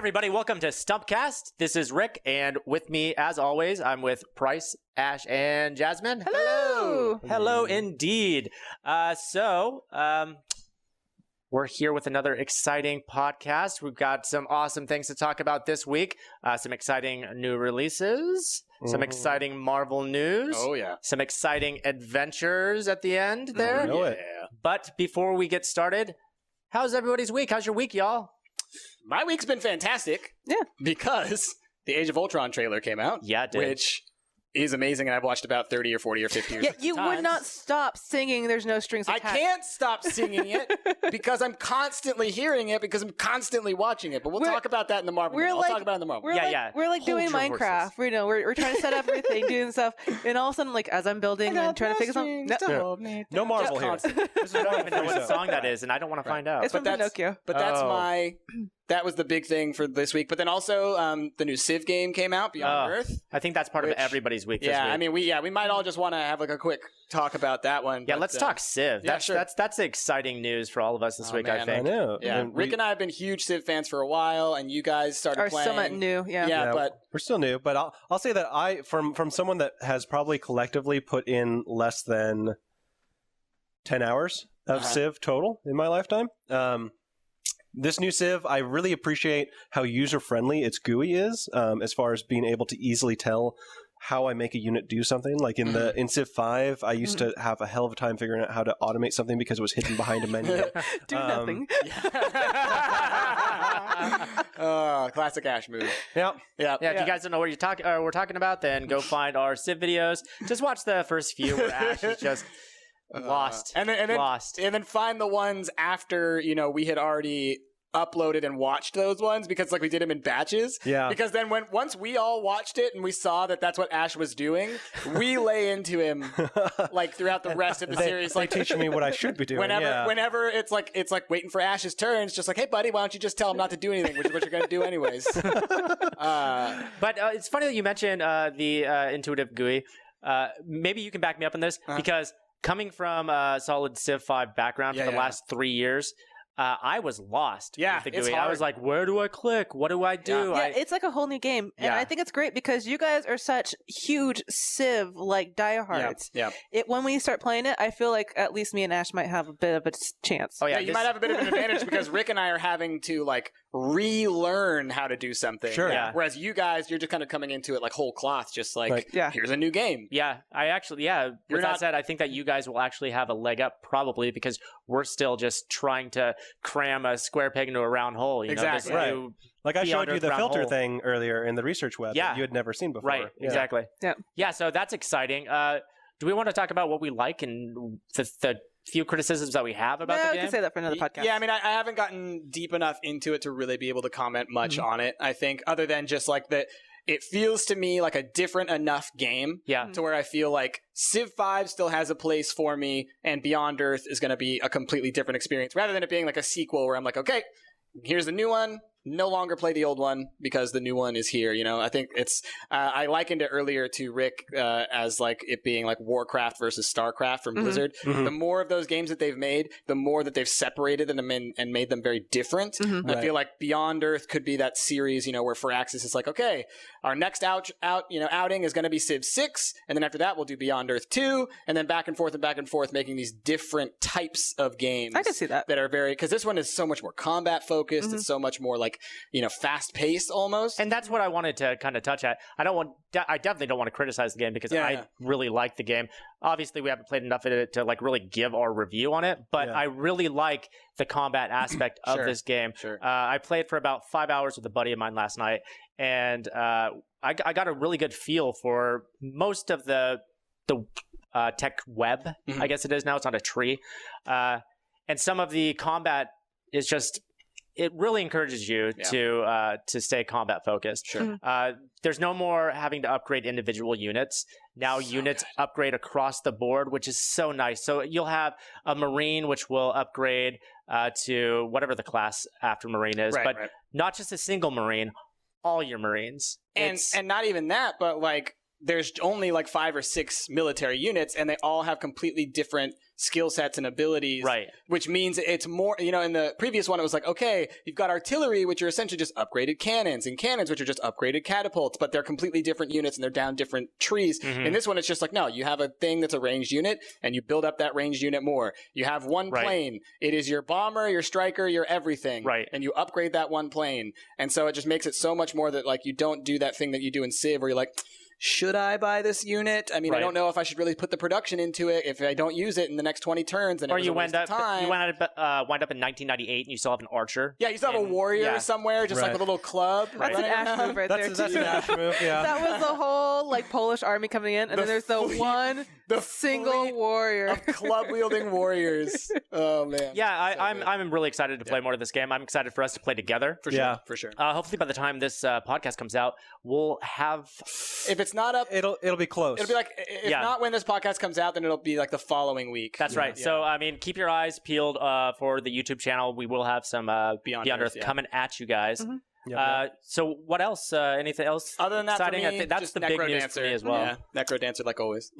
everybody. Welcome to Stumptcast. This is Rick, and with me, as always, I'm with Price, Ash, and Jasmine. Hello. Hello, indeed. We're here with another exciting podcast. We've got some awesome things to talk about this week. Some exciting new releases, some exciting Marvel news. Oh, yeah. Some exciting adventures at the end there. I know it. But before we get started, how's everybody's week? How's your week, y'all? My week's been fantastic. Yeah. Because the Age of Ultron trailer came out. Yeah, it did. Which is amazing, and I've watched about 30 or 40 or 50 years. Yeah, you would not stop singing There's No Strings Attached. I can't stop singing it because I'm constantly hearing it because I'm constantly watching it. But we'll talk about that in the Marvel. I'll talk about it in the Marvel. We're like doing Minecraft. We're trying to set up everything, doing stuff, and all of a sudden, like as I'm building and trying to figure something, no Marvel here. I don't even know what song that is, and I don't want to find out. It's from Pinocchio. But that's that was the big thing for this week. But then also, the new Civ game came out, Beyond Earth. I think that's part of everybody's week this week. I mean, we might all just want to have like a quick talk about that one. Yeah, let's talk Civ. That's exciting news for all of us this week, man. I think. I know. Yeah, Rick and I have been huge Civ fans for a while, and you guys started playing. Somewhat new, yeah. But we're still new. But I'll say that from someone that has probably collectively put in less than 10 hours of Civ total in my lifetime. This new Civ, I really appreciate how user-friendly its GUI is, as far as being able to easily tell how I make a unit do something. Like in Civ 5, I used to have a hell of a time figuring out how to automate something because it was hidden behind a menu. Do nothing. Classic Ash move. Yeah. If you guys don't know what we're talking about, then go find our Civ videos. Just watch the first few where Ash is just lost. And then lost. And then find the ones after, we had already uploaded and watched those ones because we did them in batches. Yeah. Because then once we all watched it and we saw that that's what Ash was doing, we lay into him throughout the rest of the series. They teaching me what I should be doing. Whenever it's like waiting for Ash's turn, it's just like, hey buddy, why don't you just tell him not to do anything, which is what you're gonna do anyways. But it's funny that you mentioned the intuitive GUI. Maybe you can back me up on this because coming from a solid Civ 5 background for the last 3 years, I was lost with the GUI. I was like, where do I click? What do I do? Yeah, it's like a whole new game. And I think it's great because you guys are such huge Civ diehards. Yeah. When we start playing it, I feel like at least me and Ash might have a bit of a chance. Oh yeah, you might have a bit of an advantage because Rick and I are having to relearn how to do something. Sure. Yeah. Whereas you guys, you're just kind of coming into it whole cloth, just here's a new game. Yeah, I actually, with that said, I think that you guys will actually have a leg up probably because we're still just trying to cram a square peg into a round hole. Exactly. Right. Like I showed you the filter thing earlier in the research web that you had never seen before. Right, exactly. Yeah, so that's exciting. Do we want to talk about what we like and the few criticisms that we have about the game? We can say that for another podcast. Yeah, I mean, I haven't gotten deep enough into it to really be able to comment much on it, I think, other than just that it feels to me like a different enough game to where I feel like Civ 5 still has a place for me and Beyond Earth is going to be a completely different experience rather than it being like a sequel where I'm like, okay, here's the new one. No longer play the old one because the new one is here. I think it's. I likened it earlier to Rick as it being like Warcraft versus Starcraft from Blizzard. The more of those games that they've made, the more that they've separated them and made them very different. I feel like Beyond Earth could be that series, where Firaxis is like, okay, our next outing is going to be Civ 6, and then after that we'll do Beyond Earth 2, and then back and forth, making these different types of games. I can see that are very because this one is so much more combat focused. It's so much more fast paced almost. And that's what I wanted to kind of touch at. I definitely don't want to criticize the game because I really like the game. Obviously, we haven't played enough of it to really give our review on it, but I really like the combat aspect of this game. Sure. I played for about 5 hours with a buddy of mine last night, and I got a really good feel for most of the tech web, I guess it is now. It's not a tree. And some of the combat is just... It really encourages you to stay combat focused. Sure. There's no more having to upgrade individual units. Now units upgrade across the board, which is so nice. So you'll have a Marine, which will upgrade to whatever the class after Marine is, not just a single Marine, all your Marines. And not even that, but there's only like 5 or 6 military units, and they all have completely different skill sets and abilities. Right. Which means it's more, you know, in the previous one, it was like, okay, you've got artillery, which are essentially just upgraded cannons, and cannons, which are just upgraded catapults, but they're completely different units and they're down different trees. In this one, it's just like, no, you have a thing that's a ranged unit, and you build up that ranged unit more. You have one plane. It is your bomber, your striker, your everything. Right. And you upgrade that one plane. And so it just makes it so much more that, like, you don't do that thing that you do in Civ where you're like, should I buy this unit? I mean, I don't know if I should really put the production into it if I don't use it in the next 20 turns. And or you wind up in 1998 and you still have an archer. Yeah, you still have a warrior somewhere, just like with a little club. That's an Ash move right there. That's an Ash move, yeah. That was the whole like Polish army coming in, and then there's the single warrior of club-wielding warriors. Oh, man. Yeah, I'm really excited to play more of this game. I'm excited for us to play together. For sure, for sure. Hopefully by the time this podcast comes out, we'll have... If it's not up... It'll be close. It'll be like... If not when this podcast comes out, then it'll be like the following week. That's right. Yeah. So, I mean, keep your eyes peeled for the YouTube channel. We will have some Beyond Earth coming at you guys. So what else? Anything else other than that exciting? for me, I think that's the big news for me as well. Yeah, Necro Dancer like always.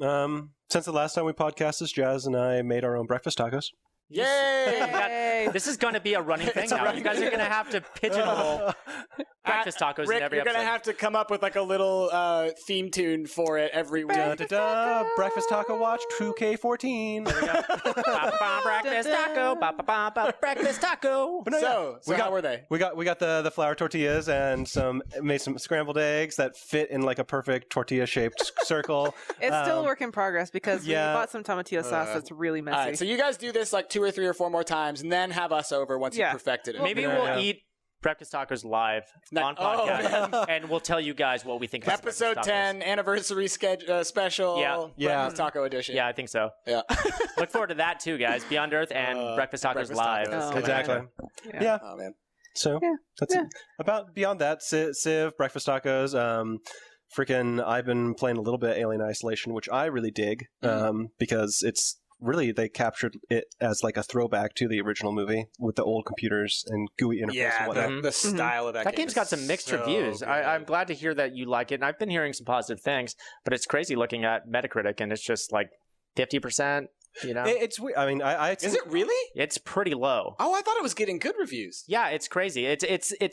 Since the last time we podcasted, Jazz and I made our own breakfast tacos. Yay! This is going to be a running thing now. You guys are going to have to pigeonhole breakfast tacos Rick, in every you're episode. going to have to come up with like a little theme tune for it every week. Breakfast Taco Watch 2K14. There we go. Breakfast taco. Breakfast taco. So how were they? We got the flour tortillas and made some scrambled eggs that fit in like a perfect tortilla shaped circle. It's still a work in progress because we bought some tomatillo sauce that's really messy. All right, so you guys do this like 2 or 3 or 4 more times, and then have us over once you've perfected it. Maybe we'll eat breakfast tacos live on podcast, and we'll tell you guys what we think about episode 10 anniversary special. Breakfast taco edition. Yeah, I think so. Yeah. Look forward to that too, guys. Beyond Earth and breakfast tacos live. Exactly. Yeah. Oh man. So that's it. About beyond that, Civ, breakfast tacos. Freaking, I've been playing a little bit Alien Isolation, which I really dig because it's. Really, they captured it as like a throwback to the original movie with the old computers and GUI interface and whatnot. The style of that game's got some mixed reviews. I'm glad to hear that you like it, and I've been hearing some positive things, but it's crazy looking at Metacritic, and it's just like 50%. You know, it's weird. I mean, is it really? It's pretty low. Oh, I thought it was getting good reviews. Yeah, it's crazy. It's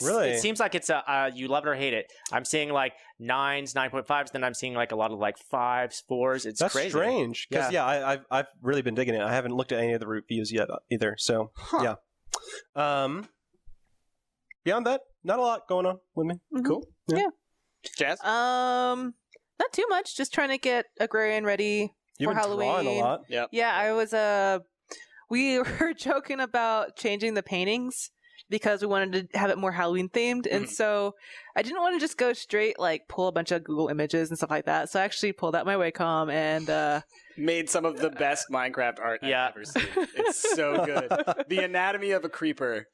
really. It seems like it's you love it or hate it. I'm seeing like 9s, 9.5s, then I'm seeing like a lot of like 5s, 4s. It's That's crazy. Strange because I've really been digging it. I haven't looked at any of the reviews yet either. So yeah. Beyond that, not a lot going on with me. Cool. Yeah. Jazz. Not too much. Just trying to get Agrarian ready. You've been Halloween. drawing a lot. Yep. Yeah, I was we were joking about changing the paintings because we wanted to have it more Halloween themed, and so I didn't want to just go straight like pull a bunch of Google images and stuff like that. So I actually pulled out my Wacom and made some of the best Minecraft art I've ever seen. It's so good. The anatomy of a creeper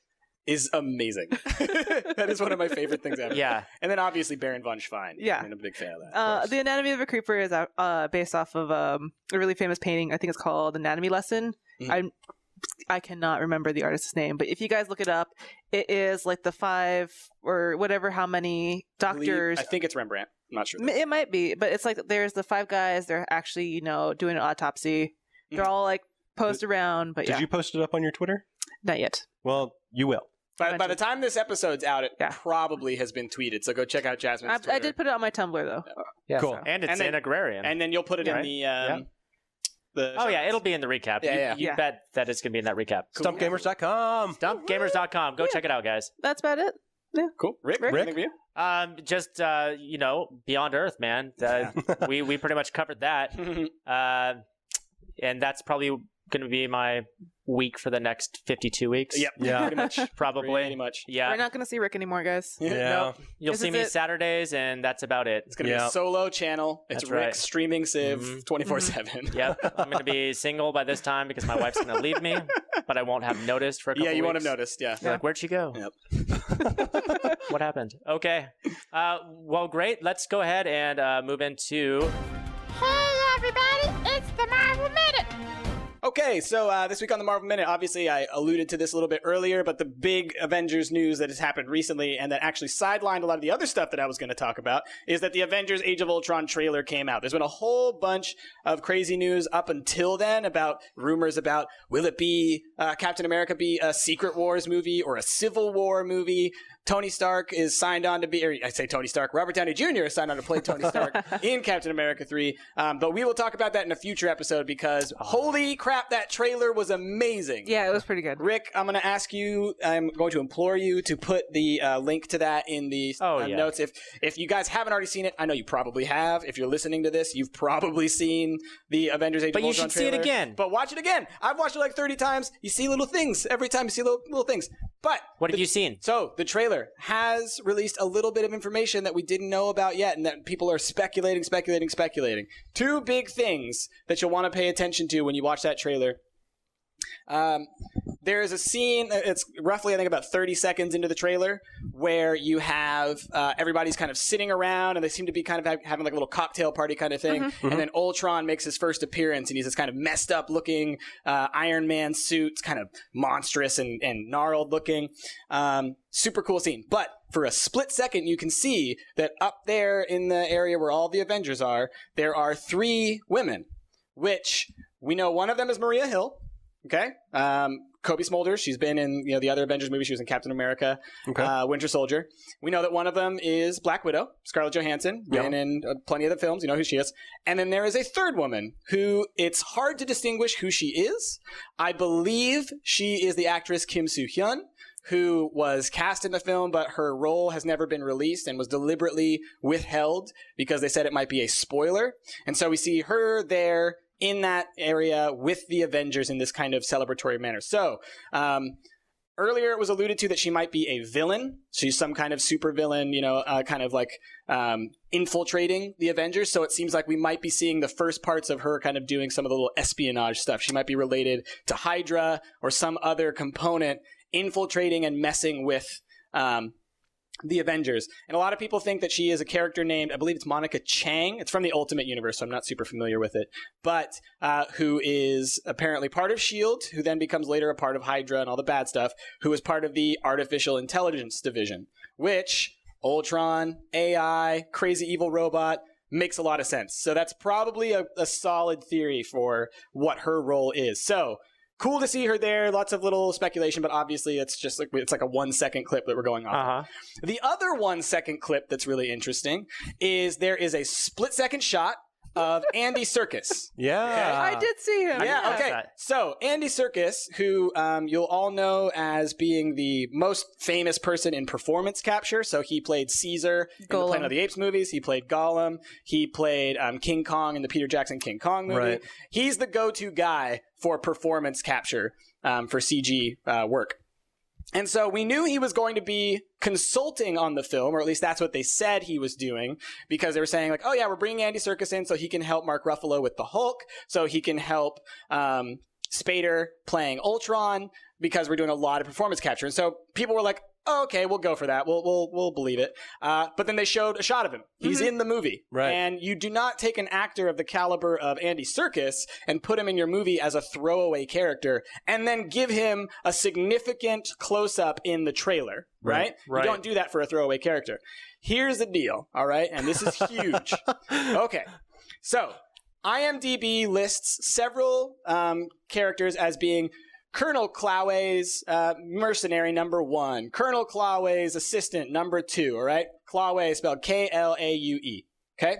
is amazing. That is one of my favorite things ever. Yeah. And then obviously Baron von Schwein. Yeah. I'm a big fan of that. The Anatomy of a Creeper is based off of a really famous painting. I think it's called Anatomy Lesson. I cannot remember the artist's name, but if you guys look it up, it is like the 5 or whatever how many doctors. I think it's Rembrandt. I'm not sure. It might be, but it's like there's the 5 guys. They're actually, doing an autopsy. They're all like posed around, but Did you post it up on your Twitter? Not yet. Well, you will. By the time this episode's out, it probably has been tweeted. So go check out Jasmine's Twitter. I did put it on my Tumblr though. Yeah, cool. So. And it's in Agrarian. And then you'll put it in the it'll be in the recap. You bet that it's going to be in that recap. Cool. Stumptgamers.com. Stumptgamers.com. Go check it out, guys. That's about it. Yeah. Cool. Rick? Anything for you? Just Beyond Earth, man. We pretty much covered that. And that's probably going to be my week for the next 52 weeks. Yep. Yeah. Pretty much. Probably. Pretty much. Yeah. We're not going to see Rick anymore, guys. Yeah. Nope. You'll see me Saturdays, and that's about it. It's going to be a solo channel. It's That's Rick right. streaming Civ 24/7. Yep. I'm going to be single by this time because my wife's going to leave me, but I won't have noticed for a couple Yeah, you weeks. won't have noticed. Yeah. You're like, where'd she go? Yep. What happened? Okay. Well, great. Let's go ahead and move into... Hey everybody, it's the Marvel Minute! Okay, so this week on the Marvel Minute, obviously I alluded to this a little bit earlier, but the big Avengers news that has happened recently and that actually sidelined a lot of the other stuff that I was going to talk about is that the Avengers Age of Ultron trailer came out. There's been a whole bunch of crazy news up until then about rumors about will it be Captain America be a Secret Wars movie or a Civil War movie? Tony Stark is signed on to be, or I say Tony Stark, Robert Downey Jr. is signed on to play Tony Stark in Captain America 3. But we will talk about that in a future episode because holy crap, that trailer was amazing. Yeah, it was pretty good. Rick, I'm going to ask you, I'm going to implore you to put the link to that in the notes. If you guys haven't already seen it, I know you probably have. If you're listening to this, you've probably seen the Avengers Age of Ultron trailer. But you should see it again. But watch it again. I've watched it like 30 times. You see little things. Every time you see little things. But what have you seen? So the trailer has released a little bit of information that we didn't know about yet and that people are speculating. Two big things that you'll want to pay attention to when you watch that trailer. There is a scene, it's roughly, I think, about 30 seconds into the trailer, where you have everybody's kind of sitting around, and they seem to be kind of having like a little cocktail party kind of thing. And then Ultron makes his first appearance, and he's this kind of messed up looking Iron Man suit. It's kind of monstrous and gnarled looking. Super cool scene. But for a split second, you can see that up there in the area where all the Avengers are, there are 3 women, which we know one of them is Maria Hill. Okay. Kobe Smulders, she's been in the other Avengers movie. She was in Captain America, Winter Soldier. We know that one of them is Black Widow, Scarlett Johansson, been in plenty of the films. You know who she is. And then there is a third woman who it's hard to distinguish who she is. I believe she is the actress Kim Soo-hyun, who was cast in the film, but her role has never been released and was deliberately withheld because they said it might be a spoiler. And so we see her there in that area with the Avengers in this kind of celebratory manner. So, earlier it was alluded to that she might be a villain. She's some kind of super villain, kind of like infiltrating the Avengers. So it seems like we might be seeing the first parts of her kind of doing some of the little espionage stuff. She might be related to Hydra or some other component infiltrating and messing with the Avengers. And a lot of people think that she is a character named, I believe it's Monica Chang. It's from the Ultimate Universe, so I'm not super familiar with it. But who is apparently part of S.H.I.E.L.D., who then becomes later a part of Hydra and all the bad stuff, who is part of the Artificial Intelligence Division, which Ultron, AI, crazy evil robot, makes a lot of sense. So that's probably a solid theory for what her role is. So cool to see her there. Lots of little speculation, but obviously it's just like a 1-second clip that we're going off of. The other 1-second clip that's really interesting is there is a split-second shot of Andy Serkis. Yeah. Okay? I did see him. Yeah, okay. So, Andy Serkis, who you'll all know as being the most famous person in performance capture. So, he played Caesar in the Planet of the Apes movies. He played Gollum. He played King Kong in the Peter Jackson King Kong movie. Right. He's the go-to guy for performance capture for CG work. And so we knew he was going to be consulting on the film, or at least that's what they said he was doing, because they were saying like, oh yeah, we're bringing Andy Serkis in so he can help Mark Ruffalo with the Hulk, so he can help Spader playing Ultron, because we're doing a lot of performance capture. And so people were like, oh, okay, we'll go for that. We'll believe it. But then they showed a shot of him. He's in the movie. Right. And you do not take an actor of the caliber of Andy Serkis and put him in your movie as a throwaway character and then give him a significant close-up in the trailer, right? You don't do that for a throwaway character. Here's the deal, all right? And this is huge. Okay. So, IMDb lists several characters as being Colonel Claway's mercenary number 1, Colonel Claway's assistant number 2, all right? Claway spelled Klaue, okay?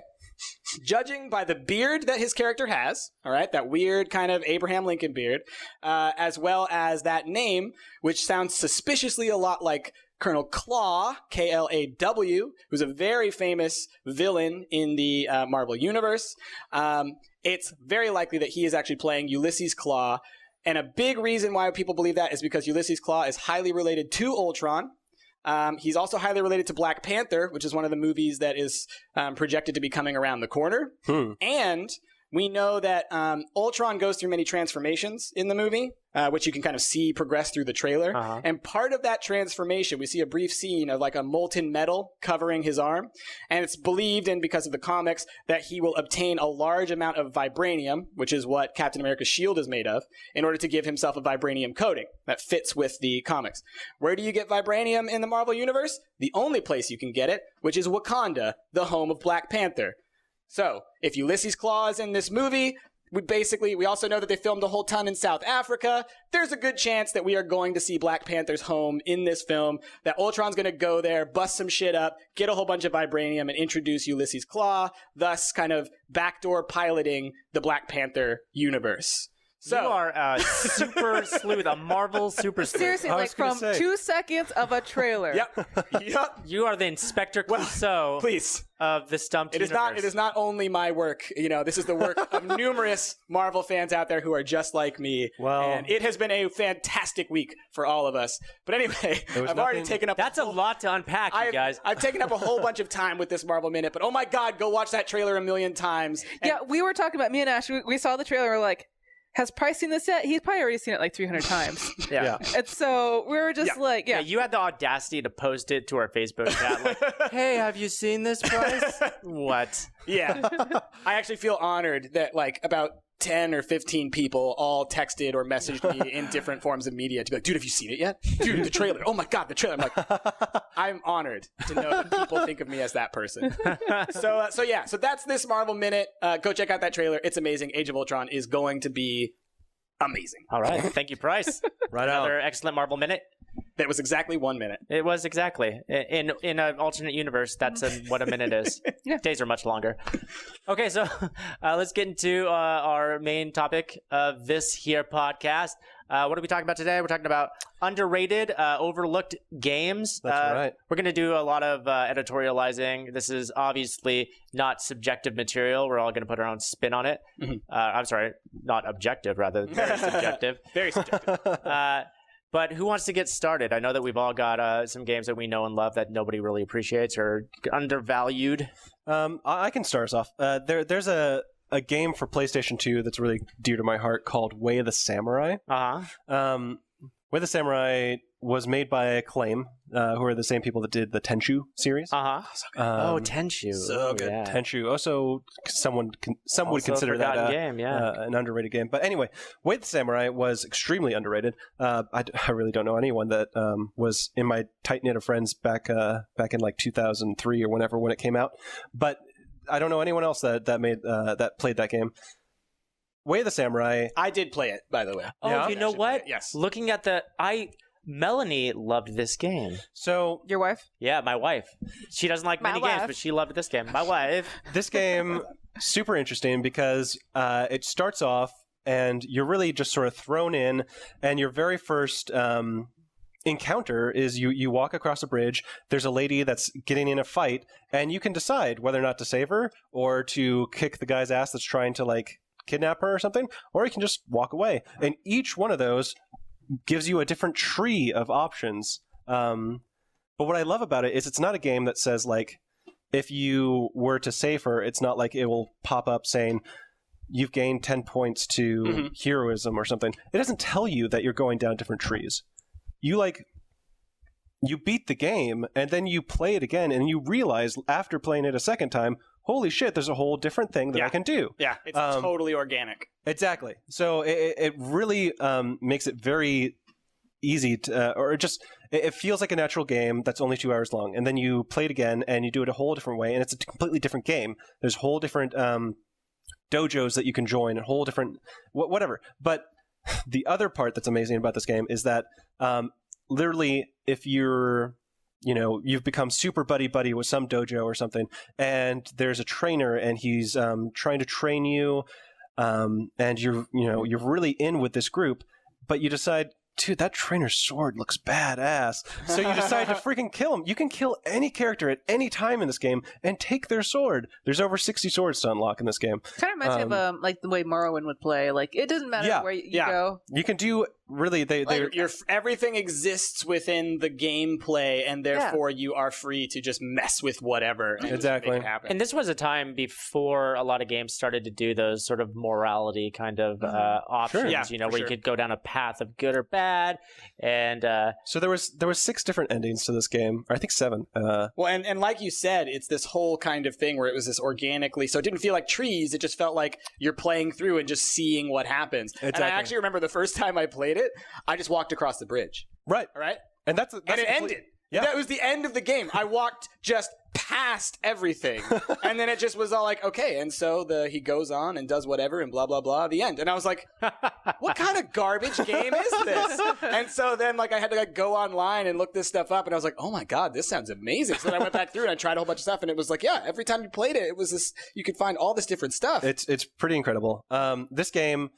Judging by the beard that his character has, all right, that weird kind of Abraham Lincoln beard, as well as that name, which sounds suspiciously a lot like Colonel Klaw, Klaw, who's a very famous villain in the Marvel Universe. It's very likely that he is actually playing Ulysses Klaw. And a big reason why people believe that is because Ulysses Klaw is highly related to Ultron. He's also highly related to Black Panther, which is one of the movies that is projected to be coming around the corner. And we know that Ultron goes through many transformations in the movie, which you can kind of see progress through the trailer. And part of that transformation, we see a brief scene of like a molten metal covering his arm. And it's believed, and because of the comics, that he will obtain a large amount of vibranium, which is what Captain America's shield is made of, in order to give himself a vibranium coating that fits with the comics. Where do you get vibranium in the Marvel Universe? The only place you can get it, which is Wakanda, the home of Black Panther. So, if Ulysses Klaue is in this movie, we also know that they filmed a whole ton in South Africa. There's a good chance that we are going to see Black Panther's home in this film, that Ultron's going to go there, bust some shit up, get a whole bunch of vibranium, and introduce Ulysses Klaue, thus kind of backdoor piloting the Black Panther universe. So, you are a super sleuth, a Marvel super sleuth. Seriously, like from 2 seconds of a trailer. Yep. You are the Inspector Clouseau please. Of the Stumpt universe. It is not only my work. This is the work of numerous Marvel fans out there who are just like me. Well, and it has been a fantastic week for all of us. But anyway, I've already taken up... That's a lot to unpack, you guys. I've taken up a whole bunch of time with this Marvel Minute, but oh my God, go watch that trailer a million times. Yeah, we were talking about, me and Ash, we saw the trailer, we're like, has Price seen this yet? He's probably already seen it like 300 times. Yeah. And so we were just like, you had the audacity to post it to our Facebook chat. Like, hey, have you seen this, Price? What? Yeah. I actually feel honored that like about 10 or 15 people all texted or messaged me in different forms of media to be like, dude, have you seen it yet? Dude, the trailer. Oh my God, the trailer. I'm like, I'm honored to know that people think of me as that person. So that's this Marvel Minute. Go check out that trailer. It's amazing. Age of Ultron is going to be amazing. All right. Thank you, Price. Another excellent Marvel Minute. That was exactly 1 minute. It was exactly. In an alternate universe, that's what a minute is. Days are much longer. Okay, so let's get into our main topic of this here podcast. What are we talking about today? We're talking about underrated, overlooked games. That's right. We're going to do a lot of editorializing. This is obviously not subjective material. We're all going to put our own spin on it. I'm sorry, not objective, rather. Very subjective. Very subjective. But who wants to get started? I know that we've all got some games that we know and love that nobody really appreciates or undervalued. I can start us off. There's a game for PlayStation 2 that's really dear to my heart called Way of the Samurai. Way of the Samurai was made by Acclaim, who are the same people that did the Tenchu series. Tenchu. So good. Yeah. Tenchu. Also, some would consider that an underrated game. But anyway, Way of the Samurai was extremely underrated. I really don't know anyone that was in my tight-knit of friends back in like 2003 or whenever when it came out. But I don't know anyone else that played that game. Way of the Samurai. I did play it, by the way. Oh, yeah? You know what? Yes. Looking at Melanie loved this game. So your wife? Yeah, my wife. She doesn't like many games, but she loved this game. My wife. This game, super interesting because it starts off and you're really just sort of thrown in, and your very first encounter is you walk across a bridge. There's a lady that's getting in a fight, and you can decide whether or not to save her or to kick the guy's ass that's trying to like kidnap her or something, or you can just walk away. And each one of those gives you a different tree of options. But what I love about it is it's not a game that says like, if you were to save her, it's not like it will pop up saying you've gained 10 points to heroism or something. It doesn't tell you that you're going down different trees. You beat the game and then you play it again and you realize after playing it a second time, holy shit, there's a whole different thing that I can do. Yeah, it's totally organic. Exactly. So it really makes it very easy to, or just, it feels like a natural game that's only 2 hours long. And then you play it again and you do it a whole different way. And it's a completely different game. There's whole different dojos that you can join, and whole different, whatever. But the other part that's amazing about this game is that literally if you've become super buddy with some dojo or something, and there's a trainer and he's trying to train you, and you're really in with this group, but you decide, dude, that trainer's sword looks badass. So you decide to freaking kill him. You can kill any character at any time in this game and take their sword. There's over 60 swords to unlock in this game. Kind of reminds me of like the way Morrowind would play. Like, it doesn't matter where you go. You can do really, everything exists within the gameplay, and therefore you are free to just mess with whatever. And exactly. make it happen. And this was a time before a lot of games started to do those sort of morality kind of options. Yeah, where you could go down a path of good or bad. And so there was 6 different endings to this game, or I think 7. Well, and like you said, it's this whole kind of thing where it was this organically. So it didn't feel like trees. It just felt like you're playing through and just seeing what happens. Exactly. And I actually remember the first time I played it, I just walked across the bridge. Right. All right. And that's and it ended. Yeah. That was the end of the game. I walked just past everything. And then it just was all like, okay. And so he goes on and does whatever and blah, blah, blah, the end. And I was like, what kind of garbage game is this? And so then I had to go online and look this stuff up. And I was like, oh my God, this sounds amazing. So then I went back through and I tried a whole bunch of stuff. And it was like, yeah, every time you played it, it was this, you could find all this different stuff. It's pretty incredible. This game,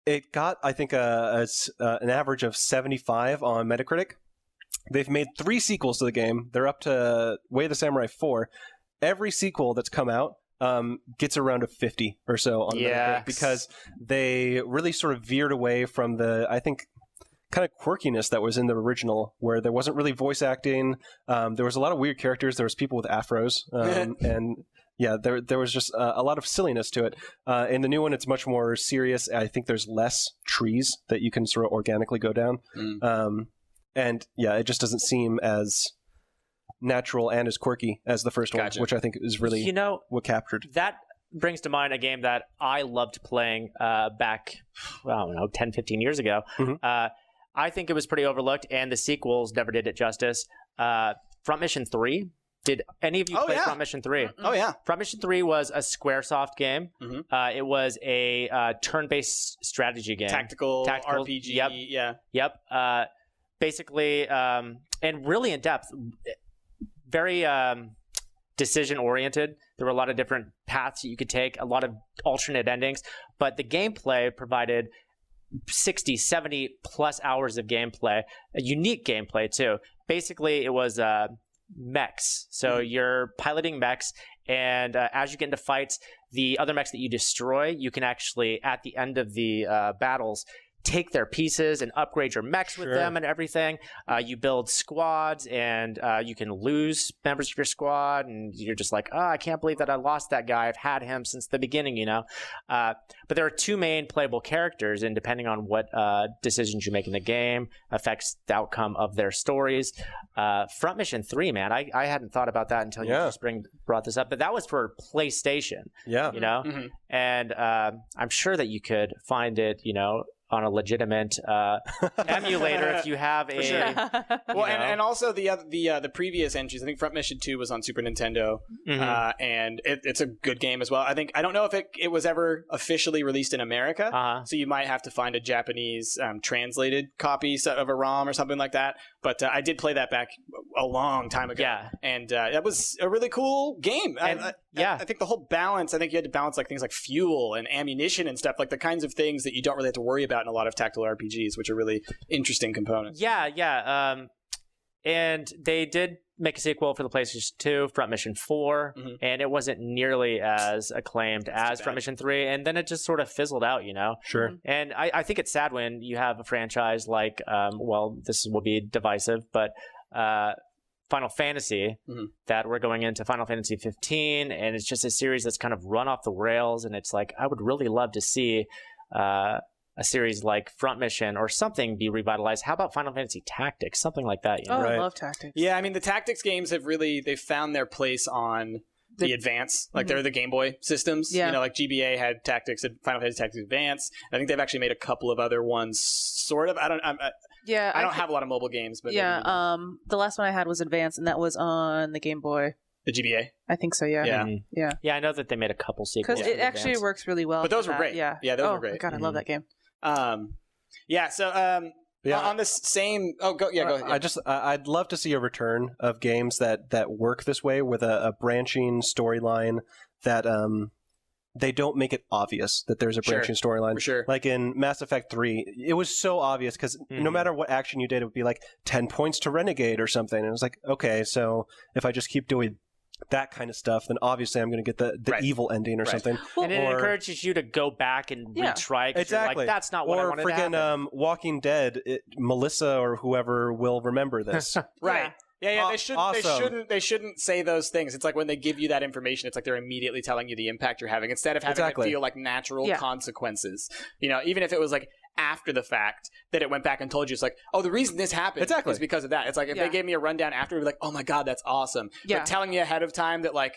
it got, I think, an average of 75 on Metacritic. They've made 3 sequels to the game. They're up to Way of the Samurai 4. Every sequel that's come out gets around a 50 or so on Metacritic because they really sort of veered away from the, I think, kind of quirkiness that was in the original, where there wasn't really voice acting. There was a lot of weird characters. There was people with afros, and yeah, there was just a lot of silliness to it. In the new one, it's much more serious. I think there's less trees that you can sort of organically go down. And yeah, it just doesn't seem as natural and as quirky as the first one, which I think is really what captured. That brings to mind a game that I loved playing back, well, I don't know, 10, 15 years ago. I think it was pretty overlooked, and the sequels never did it justice. Front Mission 3. Did any of you play Front Mission 3? Oh, yeah. Front Mission 3 was a Squaresoft game. It was a turn-based strategy game. Tactical RPG. Yep. Basically, and really in-depth. Very decision-oriented. There were a lot of different paths that you could take, a lot of alternate endings. But the gameplay provided 60, 70 plus hours of gameplay. A unique gameplay, too. Basically, it was mechs. So you're piloting mechs, and as you get into fights, the other mechs that you destroy, you can actually, at the end of the battles, take their pieces and upgrade your mechs with them and everything. You build squads, and you can lose members of your squad, and you're just like, oh, I can't believe that I lost that guy. I've had him since the beginning, But there are 2 main playable characters, and depending on what decisions you make in the game affects the outcome of their stories. Front Mission 3, man, I hadn't thought about that until you just brought this up, but that was for PlayStation. And I'm sure that you could find it, on a legitimate emulator if you have a well, and also the previous entries. I think Front Mission 2 was on Super Nintendo, and it's a good game as well. I don't know if it was ever officially released in America, so you might have to find a Japanese translated copy of a ROM or something like that. But I did play that back a long time ago, and that was a really cool game. I think the whole balance. I think you had to balance things like fuel and ammunition and stuff, like the kinds of things that you don't really have to worry about in a lot of tactical RPGs, which are really interesting components. And they did make a sequel for the PlayStation 2, Front Mission 4, and it wasn't nearly as acclaimed as Front Mission 3, and then it just sort of fizzled out, And I think it's sad when you have a franchise like, this will be divisive, but Final Fantasy, that we're going into Final Fantasy 15, and it's just a series that's kind of run off the rails, and it's like, I would really love to see a series like Front Mission or something be revitalized. How about Final Fantasy Tactics? Something like that. I love Tactics. Yeah, I mean, the Tactics games they've found their place on the Advance. Like, they're the Game Boy systems. Yeah. Like GBA had Tactics and Final Fantasy Tactics Advance. I think they've actually made a couple of other ones, sort of. I don't have a lot of mobile games, but the last one I had was Advance, and that was on the Game Boy. The GBA? I think so, yeah. Yeah, I know that they made a couple sequels. Because it actually works really well. But those were great. Yeah, those were great. Oh, God, I love that game. On this same... go ahead. I'd love to see a return of games that work this way with a branching storyline that... they don't make it obvious that there's a branching storyline. For sure. Like in Mass Effect 3, it was so obvious because no matter what action you did, it would be like 10 points to Renegade or something. And it was like, okay, so if I just keep doing that kind of stuff, then obviously I'm going to get the evil ending or something. Well, and it encourages you to go back and retry it. Exactly. You're like, that's not what I wanted to happen. Or freaking Walking Dead, Melissa or whoever will remember this. Right. Yeah, Awesome. they shouldn't say those things. It's like when they give you that information, it's like they're immediately telling you the impact you're having instead of having it feel like natural consequences. You know, even if it was like after the fact that it went back and told you, it's like, oh, the reason this happened is because of that. It's like if they gave me a rundown after, it'd be like, oh my God, that's awesome. Yeah. But telling me ahead of time that like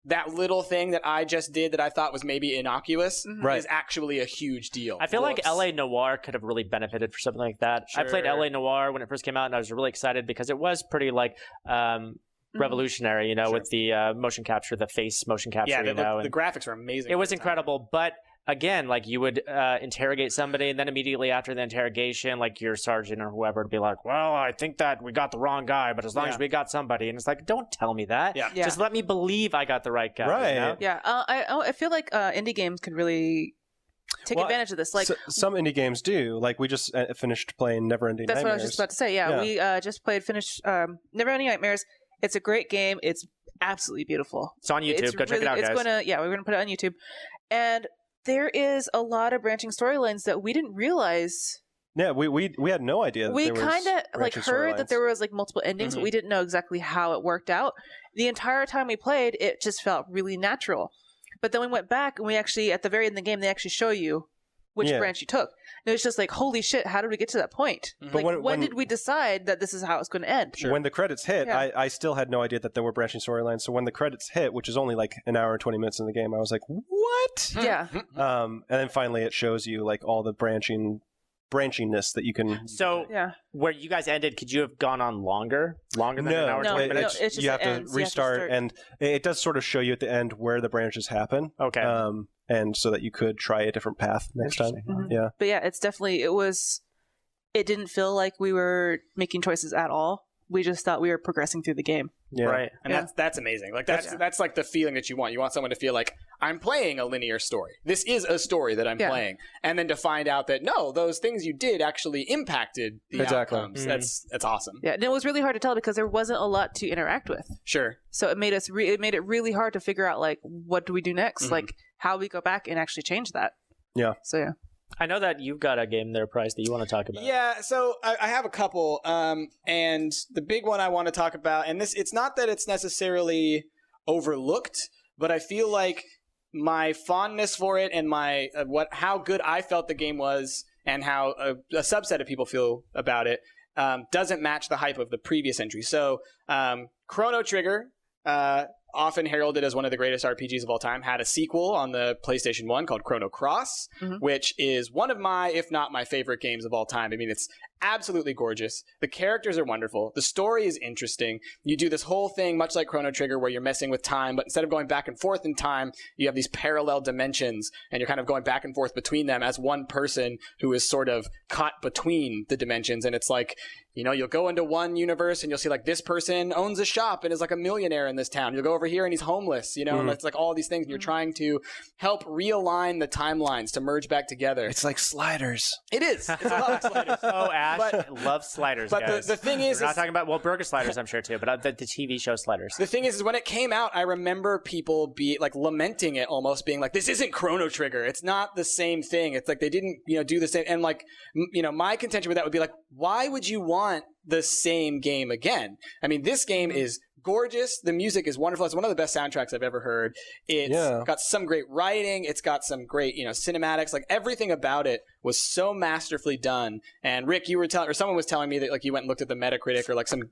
that little thing that I just did that I thought was maybe innocuous is actually a huge deal. I feel like LA Noire could have really benefited for something like that. Sure. I played LA Noire when it first came out, and I was really excited because it was pretty like revolutionary, you know, with the motion capture, the face motion capture. Yeah, the graphics were amazing. It was incredible, but again, like you would interrogate somebody, and then immediately after the interrogation, like your sergeant or whoever would be like, well, I think that we got the wrong guy, but as long as we got somebody. And it's like, don't tell me that. Just let me believe I got the right guy. Right. You know? Yeah. I feel like indie games could really take advantage of this. Like some indie games do. Like we just finished playing Neverending Nightmares. That's what I was just about to say. Yeah. We just finished Neverending Nightmares. It's a great game. It's absolutely beautiful. It's on YouTube. Go check it out, guys. We're going to put it on YouTube. And there is a lot of branching storylines that we didn't realize. Yeah, we had no idea that we kind of like heard that there was like multiple endings, but we didn't know exactly how it worked out. The entire time we played, it just felt really natural. But then we went back and we actually, at the very end of the game, they actually show you which branch you took. And it was just like, holy shit, how did we get to that point? But like, when did we decide that this is how it's going to end? Sure. When the credits hit, I still had no idea that there were branching storylines. So when the credits hit, which is only like an hour and 20 minutes in the game, I was like, what? Yeah. And then finally it shows you like all the branchingness that you can. So where you guys ended, could you have gone on longer than an hour, 20 minutes? It's just you have to restart, and it does sort of show you at the end where the branches happen. Okay. And so that you could try a different path next time. Yeah. But yeah, it didn't feel like we were making choices at all. We just thought we were progressing through the game. Yeah. Right. And that's amazing. Like that's like the feeling that you want. You want someone to feel like I'm playing a linear story. This is a story that I'm playing. And then to find out that no, those things you did actually impacted the outcomes. That's awesome. Yeah. And it was really hard to tell because there wasn't a lot to interact with. Sure. So it made it really hard to figure out like what do we do next? Like how we go back and actually change that. Yeah. So yeah. I know that you've got a game there, Price, that you want to talk about. Yeah, so I have a couple, and the big one I want to talk about, and it's not that it's necessarily overlooked, but I feel like my fondness for it and my how good I felt the game was, and how a subset of people feel about it doesn't match the hype of the previous entry. So Chrono Trigger, often heralded as one of the greatest RPGs of all time, had a sequel on the PlayStation 1 called Chrono Cross, which is one of my, if not my favorite games of all time. I mean, it's absolutely gorgeous. The characters are wonderful. The story is interesting. You do this whole thing, much like Chrono Trigger, where you're messing with time, but instead of going back and forth in time, you have these parallel dimensions, and you're kind of going back and forth between them as one person who is sort of caught between the dimensions. And it's like, you know, you'll go into one universe and you'll see like this person owns a shop and is like a millionaire in this town. You'll go over here and he's homeless, you know, and it's like all these things. And you're trying to help realign the timelines to merge back together. It's like Sliders. It is. It's a lot like Sliders. Oh, Ash loves Sliders, but guys. The thing is... We're not talking about, Burger Sliders, I'm sure, too, but the TV show Sliders. The thing is when it came out, I remember people be like lamenting it almost, being like, this isn't Chrono Trigger. It's not the same thing. It's like they didn't, you know, do the same. And like, you know, my contention with that would be like, why would you want the same game again? I mean, this game is gorgeous. The music is wonderful. It's one of the best soundtracks I've ever heard. It's got some great writing. It's got some great, you know, cinematics. Like everything about it was so masterfully done. And Rick, you were telling, or someone was telling me that like you went and looked at the Metacritic or like some.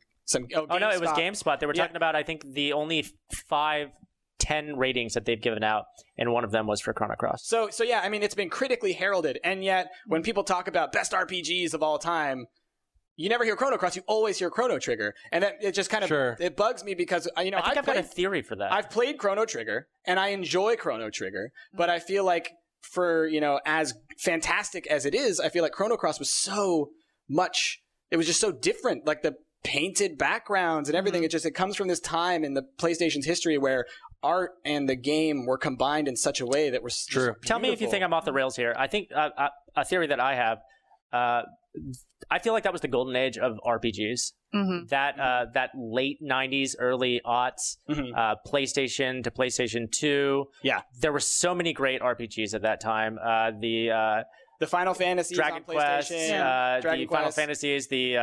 Oh no, it was GameSpot. They were talking about, I think, the only 5-10 ratings that they've given out, and one of them was for Chrono Cross. So yeah, I mean, it's been critically heralded, and yet when people talk about best RPGs of all time, you never hear Chrono Cross. You always hear Chrono Trigger, and that it just kind of it bugs me because you know I think I've got a theory for that. I've played Chrono Trigger, and I enjoy Chrono Trigger, but I feel like for, you know, as fantastic as it is, I feel like Chrono Cross was so much. It was just so different, like the painted backgrounds and everything. It comes from this time in the PlayStation's history where art and the game were combined in such a way that was true. Tell me if you think I'm off the rails here. I think a theory that I have. I feel like that was the golden age of RPGs. That late 90s, early aughts, PlayStation to PlayStation 2. Yeah. There were so many great RPGs at that time. The Final Fantasy, Dragon on Quest, PlayStation, the Final Fantasies, the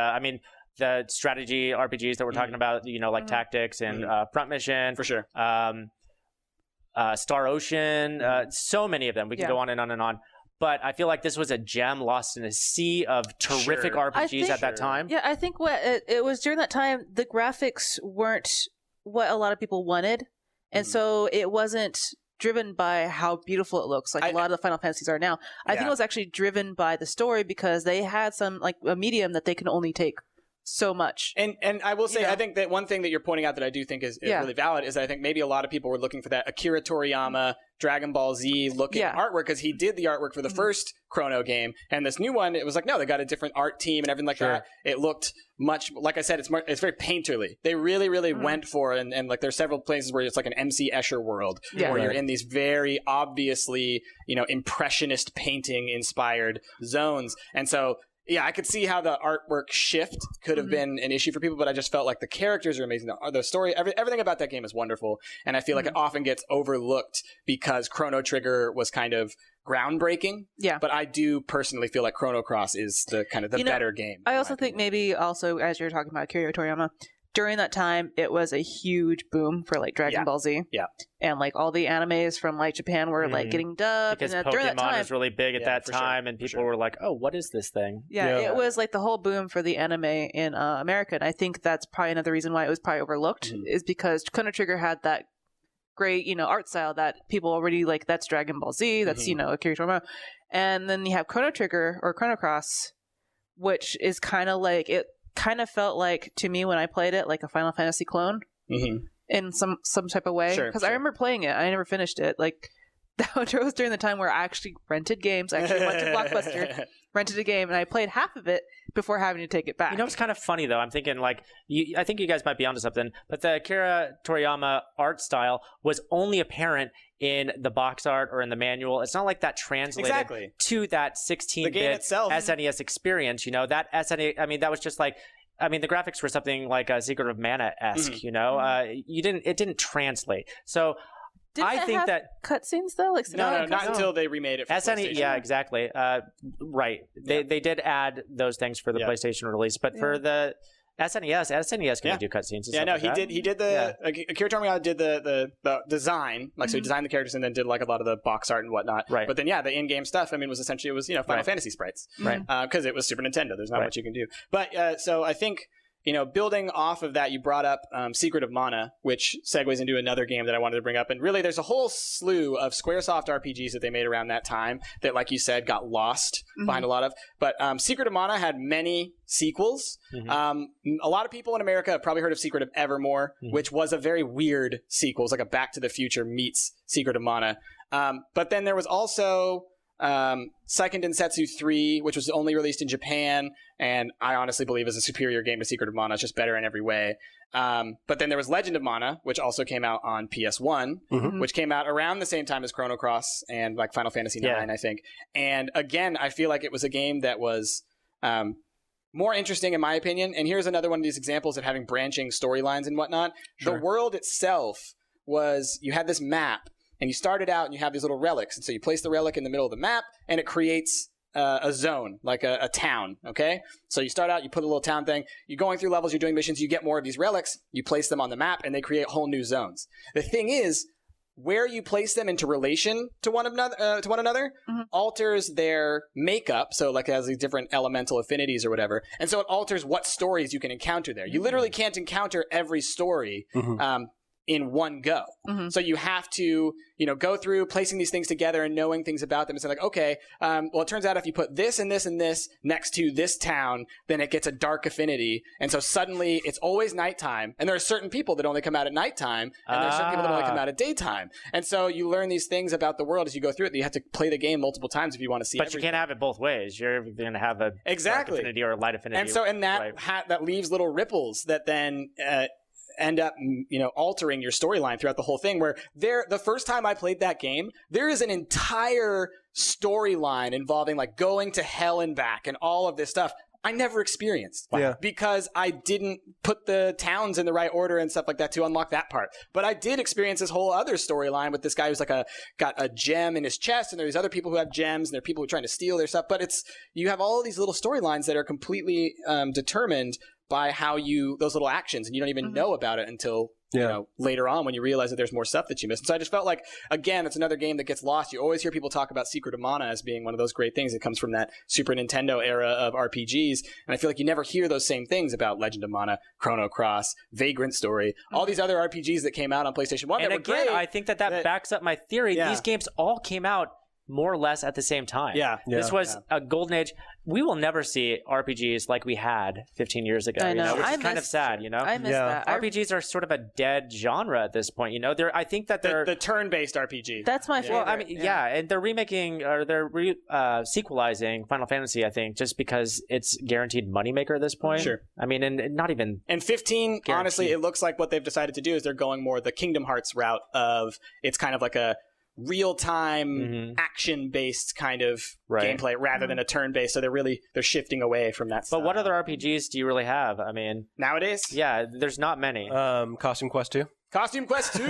strategy RPGs that we're talking about, like Tactics and Front Mission. For sure. Star Ocean, so many of them. We can go on and on and on. But I feel like this was a gem lost in a sea of terrific RPGs at that time. Yeah, I think what it was during that time, the graphics weren't what a lot of people wanted. And so it wasn't driven by how beautiful it looks, like a lot of the Final Fantasies are now. I think it was actually driven by the story because they had some, like, a medium that they can only take so much. And I will say, I think that one thing that you're pointing out that I do think is really valid is that I think maybe a lot of people were looking for that Akira Toriyama, Dragon Ball Z looking artwork, because he did the artwork for the first Chrono game, and this new one, it was like, no, they got a different art team and everything like that. It looked much, like I said, it's very painterly. They really went for it, and like there's several places where it's like an MC Escher world, where you're in these very obviously, impressionist painting inspired zones, and so yeah, I could see how the artwork shift could have been an issue for people, but I just felt like the characters are amazing. The story, everything about that game is wonderful, and I feel like it often gets overlooked because Chrono Trigger was kind of groundbreaking. Yeah. But I do personally feel like Chrono Cross is the kind of the better game. I also think maybe also, as you're talking about Akira Toriyama, during that time, it was a huge boom for like Dragon Ball Z. Yeah. And like all the animes from like Japan were like getting dubbed. Because and Pokemon during that time, was really big at that time, and people were like, oh, what is this thing? Yeah, it was like the whole boom for the anime in America. And I think that's probably another reason why it was probably overlooked, is because Chrono Trigger had that great, art style that people already like, that's Dragon Ball Z, that's, Akira Toriyama. And then you have Chrono Trigger or Chrono Cross, which is kind of like, it kind of felt like, to me when I played it, like a Final Fantasy clone in some type of way. Because I remember playing it. I never finished it. Like, that was during the time where I actually rented games. I actually went to Blockbuster, rented a game, and I played half of it before having to take it back. It's kind of funny, though. I'm thinking, like, I think you guys might be onto something, but the Akira Toriyama art style was only apparent in the box art or in the manual. It's not like that translated to that 16-bit SNES experience. That SNES, that was just like, the graphics were something like a Secret of Mana-esque, it didn't translate. So I think that cutscenes though, like no, not until they remade it for SNES. Yeah, exactly. Right. They did add those things for the PlayStation release, but for the SNES can do cutscenes. He did the Akira Toriyama did the design, like so he designed the characters and then did like a lot of the box art and whatnot. Right. But then the in-game stuff, was essentially Final Fantasy sprites, right? Because it was Super Nintendo. There's not much you can do. But so I think. Building off of that, you brought up Secret of Mana, which segues into another game that I wanted to bring up. And really, there's a whole slew of Squaresoft RPGs that they made around that time that, like you said, got lost behind a lot of. But Secret of Mana had many sequels. A lot of people in America have probably heard of Secret of Evermore, which was a very weird sequel. It's like a Back to the Future meets Secret of Mana. But then there was also... Seiken Densetsu 3, which was only released in Japan, and I honestly believe is a superior game to Secret of Mana. It's just better in every way. But then there was Legend of Mana, which also came out on PS1, which came out around the same time as Chrono Cross and like Final Fantasy 9, I think. And again, I feel like it was a game that was more interesting in my opinion. And here's another one of these examples of having branching storylines and whatnot. The world itself was, you had this map, and you started out and you have these little relics. And so you place the relic in the middle of the map and it creates a zone, like a town, okay? So you start out, you put a little town thing, you're going through levels, you're doing missions, you get more of these relics, you place them on the map and they create whole new zones. The thing is, where you place them into relation to one another alters their makeup. So like it has these different elemental affinities or whatever. And so it alters what stories you can encounter there. You literally can't encounter every story in one go. So you have to, go through placing these things together and knowing things about them and say like, okay, well, it turns out if you put this and this and this next to this town, then it gets a dark affinity. And so suddenly it's always nighttime. And there are certain people that only come out at nighttime and there are certain people that only come out at daytime. And so you learn these things about the world as you go through it. You have to play the game multiple times if you want to see But everything. You can't have it both ways. You're going to have a dark affinity or a light affinity. And so that leaves little ripples that then... end up, altering your storyline throughout the whole thing. Where the first time I played that game, there is an entire storyline involving like going to hell and back and all of this stuff I never experienced. Yeah. Because I didn't put the towns in the right order and stuff like that to unlock that part. But I did experience this whole other storyline with this guy who's like got a gem in his chest, and there's other people who have gems, and there are people who are trying to steal their stuff. But you have all of these little storylines that are completely determined by how those little actions, and you don't even know about it until later on when you realize that there's more stuff that you missed. And so I just felt like, again, it's another game that gets lost. You always hear people talk about Secret of Mana as being one of those great things that comes from that Super Nintendo era of RPGs. And I feel like you never hear those same things about Legend of Mana, Chrono Cross, Vagrant Story, all these other RPGs that came out on PlayStation 1 and that were again, great. I think that backs up my theory. These games all came out more or less at the same time. This was a golden age. We will never see RPGs like we had 15 years ago, which is kind of sad, I miss that. RPGs are sort of a dead genre at this point, I think that they're... The turn-based RPG. That's my favorite. Well, I mean, and they're remaking, or they're sequelizing Final Fantasy, I think, just because it's guaranteed moneymaker at this point. Sure. I mean, and not even... And 15, guaranteed. Honestly, it looks like what they've decided to do is they're going more the Kingdom Hearts route of, it's kind of like a real-time action-based kind of gameplay rather than a turn-based, so they're shifting away from that style. But what other RPGs do you really have? I mean, nowadays? Yeah, there's not many. Costume Quest 2. Costume Quest 2!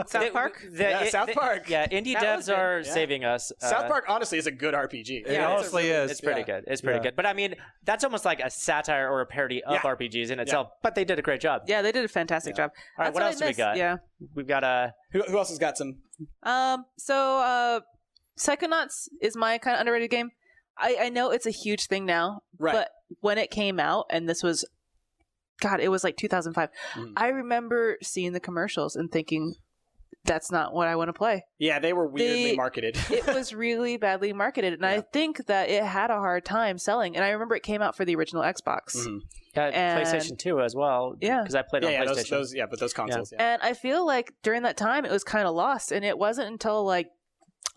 South Park? South Park. Yeah, indie devs are saving us. South Park, honestly, is a good RPG. It honestly is. It's pretty good. It's pretty good. But I mean, that's almost like a satire or a parody of RPGs in itself, but they did a great job. Yeah, they did a fantastic job. All right, what else do we got? Yeah. We've got Who else has got some? So Psychonauts is my kind of underrated game. I know it's a huge thing now, but when it came out, and this was, God, it was like 2005. I remember seeing the commercials and thinking, that's not what I want to play. Yeah, they were weirdly marketed. It was really badly marketed, and I think that it had a hard time selling. And I remember it came out for the original Xbox. PlayStation 2 as well. Yeah. Because I played on PlayStation. Those consoles. Yeah. And I feel like during that time, it was kind of lost. And it wasn't until like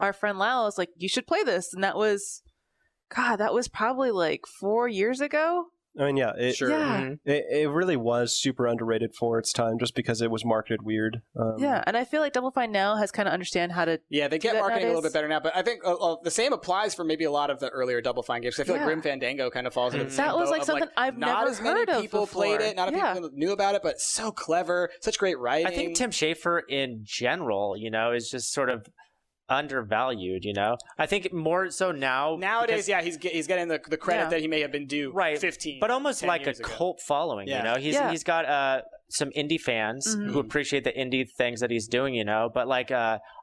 our friend Lau was like, you should play this. And that was probably like 4 years ago. I mean, it really was super underrated for its time just because it was marketed weird. And I feel like Double Fine now has kind of understand how to they get marketing nowadays. a little bit better now, but I think the same applies for maybe a lot of the earlier Double Fine games. I feel like Grim Fandango kind of falls into the same That was boat like of, something I've not never as many heard of people before. played it, not a lot of people knew about it, but so clever, such great writing. I think Tim Schafer in general, is just sort of undervalued, I think more so nowadays he's getting the credit that he may have been due 15 but almost like a ago. Cult following. He's got some indie fans who appreciate the indie things that he's doing, but like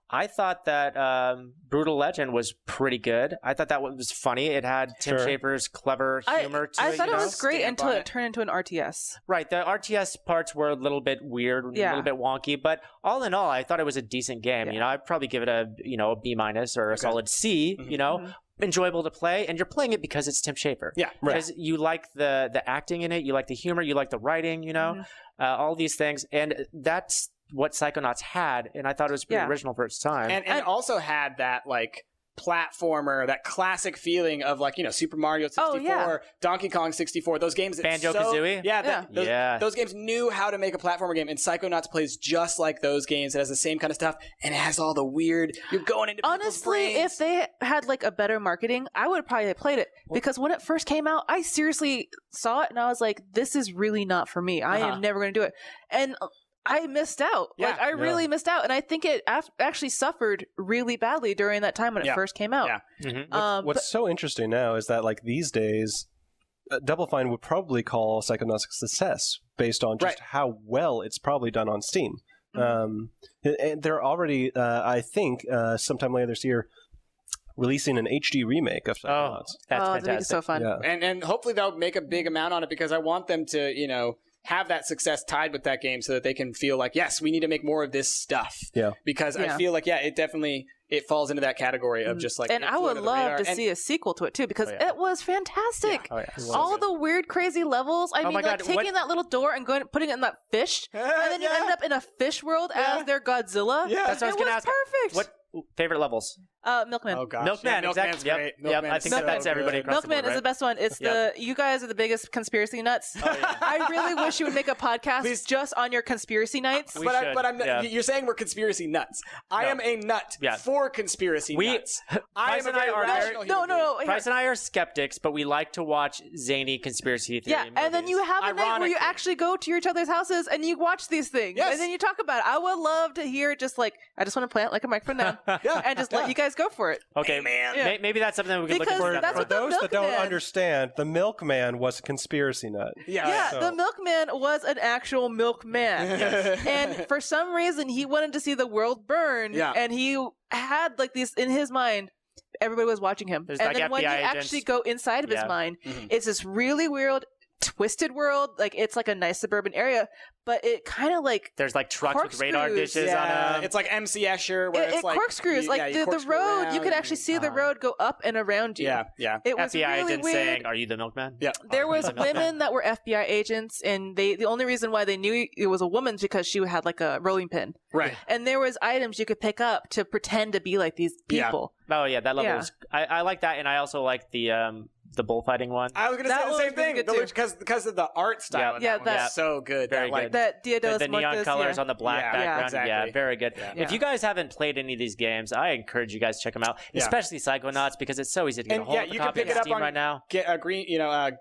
I thought that Brutal Legend was pretty good. I thought that was funny. It had Tim Schafer's clever humor to it. I thought it was great until it turned into an RTS. Right. The RTS parts were a little bit weird, a little bit wonky, but all in all, I thought it was a decent game. I'd probably give it a B- or a solid C, enjoyable to play, and you're playing it because it's Tim Schafer. Yeah. Because you like the acting in it, you like the humor, you like the writing, all these things, and that's what Psychonauts had, and I thought it was pretty original for its time. And also had that like platformer, that classic feeling of like, Super Mario 64, Donkey Kong 64, those games. Banjo-Kazooie? Those games knew how to make a platformer game, and Psychonauts plays just like those games. It has the same kind of stuff, and it has all the weird, you're going into people's brains. If they had like a better marketing, I would probably have played it, because when it first came out, I seriously saw it, and I was like, this is really not for me. I am never going to do it. And I missed out. I really missed out. And I think it actually suffered really badly during that time when it first came out. Yeah. What's so interesting now is that like these days, Double Fine would probably call Psychonauts a success based on just how well it's probably done on Steam. And they're already, I think, sometime later this year, releasing an HD remake of Psychonauts. That's fantastic. That'd be so fun. Yeah. And hopefully they'll make a big amount on it, because I want them to, have that success tied with that game so that they can feel like, yes, we need to make more of this stuff. Yeah. Because I feel like, it falls into that category of just like... And I would love to see a sequel to it too, because it was fantastic. All the weird, crazy levels. I mean, like taking that little door and putting it in that fish, and then you end up in a fish world as their Godzilla. Yeah. That's what I was going to ask. Perfect. favorite levels. Milkman. Oh gosh, Milkman, yeah, exactly. Milkman's Yep. great. Yep, Milkman I is think that's so everybody good. across the Milkman board, is the best one. It's you guys are the biggest conspiracy nuts. Oh, yeah. I really wish you would make a podcast Please. just on your conspiracy nights. We But should, I'm yeah. you're saying we're conspiracy nuts. I No. am a nut Yeah. for conspiracy nuts. I Price am a and I very are rational very- human being. No. Here. Bryce and I are skeptics, but we like to watch zany conspiracy theory Yeah, and then you have a night where Ironically. you actually go to each other's houses and you watch these things, Yes. and then you talk about it. I would love to hear just like I just want to plant like a microphone now, Yeah, and just let you guys go for it. Okay, man. Yeah. Maybe that's something we can look Because into. that's For what the those that don't milkman- understand, the milkman was a conspiracy nut. Yeah, So- the milkman was an actual milkman. And for some reason, he wanted to see the world burn. Yeah. And he had like these in his mind. Everybody was watching him. There's, and like, then when you FBI agents. actually go inside of his Yeah. mind, Mhm. it's this really weird, twisted world. Like it's like a nice suburban area, but it kind of like There's like trucks with radar Corkscrews. dishes on them. It's like MC Escher, where it's it like corkscrews. you- Like yeah, you the corkscrew road, you around could actually and- see the road go up and around you. Yeah. It was FBI really agent weird. saying, "Are you the milkman?" Yeah. There was the milkman. women that were FBI agents, and the only reason why they knew it was a woman is because she had like a rolling pin, Right. and there was items you could pick up to pretend to be like these Yeah. people. Oh yeah, that level Yeah. was. I like that, and I also like the bullfighting one. I was gonna That say the one same was really thing good, too. because of the art style. Yeah. in Yeah, that one that- was so good. Very that, like, good. That Dia de The, los the neon Muertos, colors yeah. on the black Yeah, background. exactly. Yeah, very good. Yeah. If you guys haven't played any of these games, I encourage you guys to check them out, Yeah. especially Psychonauts, because it's so easy to get And, a hold yeah, of a you can copy pick on it up Steam on- right now. Get a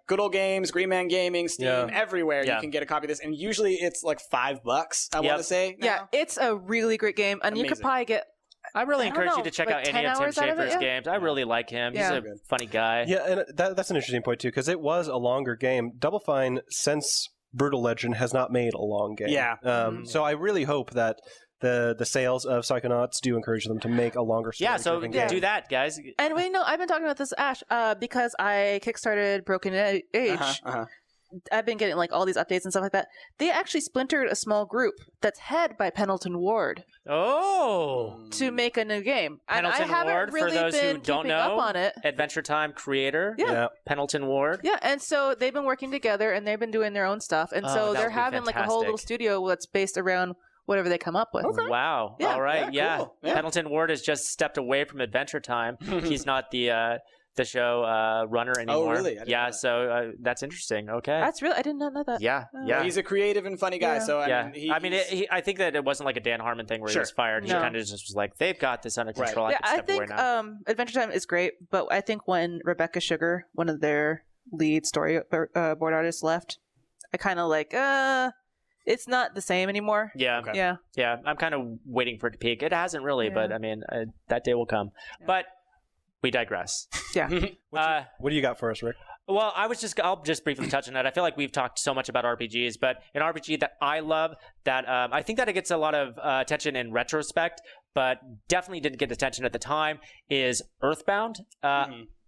Good Old Games, Green Man Gaming, Steam, Yeah. everywhere. Yeah. You can get a copy of this, and usually it's like $5. I Yep. want to say. Yeah, now. it's a really great game, and you could Amazing. probably get. I really I don't encourage know, you to check like out any 10 of Tim hours out of it, Schafer's yeah? games. I really like him. Yeah. He's a funny guy. Yeah, and that's an interesting point too, because it was a longer game. Double Fine, since Brutal Legend, has not made a long game. Yeah. So I really hope that the sales of Psychonauts do encourage them to make a longer story. Yeah, so do that, guys. And wait, no, I've been talking about this, Ash, because I kickstarted Broken Age. Uh-huh. I've been getting like all these updates and stuff like that. They actually splintered a small group that's head by Pendleton Ward Oh, to make a new game. And I Pendleton haven't Ward, really for those who been don't keeping know, up on it. Adventure Time creator, Yeah. Pendleton Ward. Yeah, and so they've been working together and they've been doing their own stuff. And Oh, so that they're would be having like a whole little fantastic. studio that's based around whatever they come up with. Wow. Yeah. All right. Yeah, Yeah. cool. Yeah. Pendleton Ward has just stepped away from Adventure Time. He's not the show runner anymore. really? I didn't Yeah. know that. So that's interesting. Okay. That's really, I did not know that. yeah. Oh. Yeah. He's a creative and funny guy. Yeah. So yeah. I mean, I think that it wasn't like a Dan Harmon thing where Sure. he was fired. He No. kind of just was like, they've got this under Right. control. Yeah, I I can step away think now. Adventure Time is great, but I think when Rebecca Sugar, one of their lead story board artists, left, I kind of like, it's not the same anymore. Yeah. Okay. Yeah. Yeah. I'm kind of waiting for it to peak. It hasn't really, but Yeah. I mean, that day will come. Yeah. But we digress. What do you got for us, Rick? Well, I'll just briefly touch on that. I feel like we've talked so much about RPGs, but an RPG that I love that I think that it gets a lot of attention in retrospect, but definitely didn't get attention at the time is Earthbound.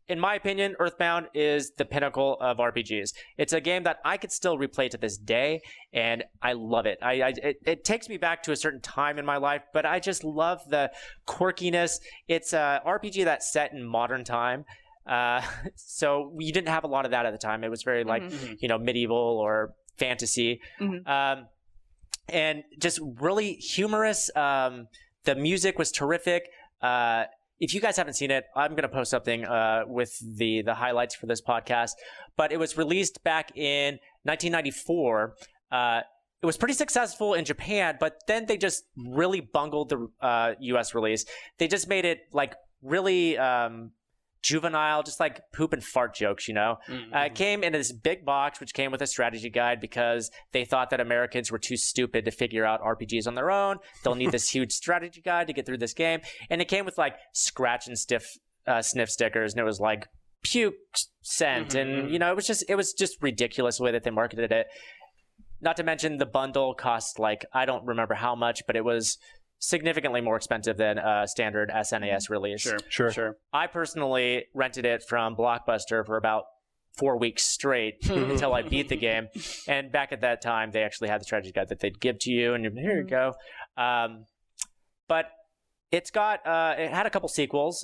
In my opinion, Earthbound is the pinnacle of RPGs. It's a game that I could still replay to this day, and I love it. It takes me back to a certain time in my life, but I just love the quirkiness. It's a RPG that's set in modern time. So you didn't have a lot of that at the time. It was very like, medieval or fantasy. And just really humorous. The music was terrific. If you guys haven't seen it, I'm going to post something with the highlights for this podcast. But it was released back in 1994. It was pretty successful in Japan, but then they just really bungled the U.S. release. They just made it like really juvenile, just like poop and fart jokes, It came in this big box, which came with a strategy guide because they thought that Americans were too stupid to figure out RPGs on their own. They'll need this huge strategy guide to get through this game. And it came with like scratch and sniff stickers, and it was like puke scent. And, it was just ridiculous the way that they marketed it. Not to mention the bundle cost like, I don't remember how much, but it was significantly more expensive than a standard SNES release. Sure. I personally rented it from Blockbuster for about 4 weeks straight until I beat the game. And back at that time, they actually had the strategy guide that they'd give to you, and here you go. But it had a couple sequels.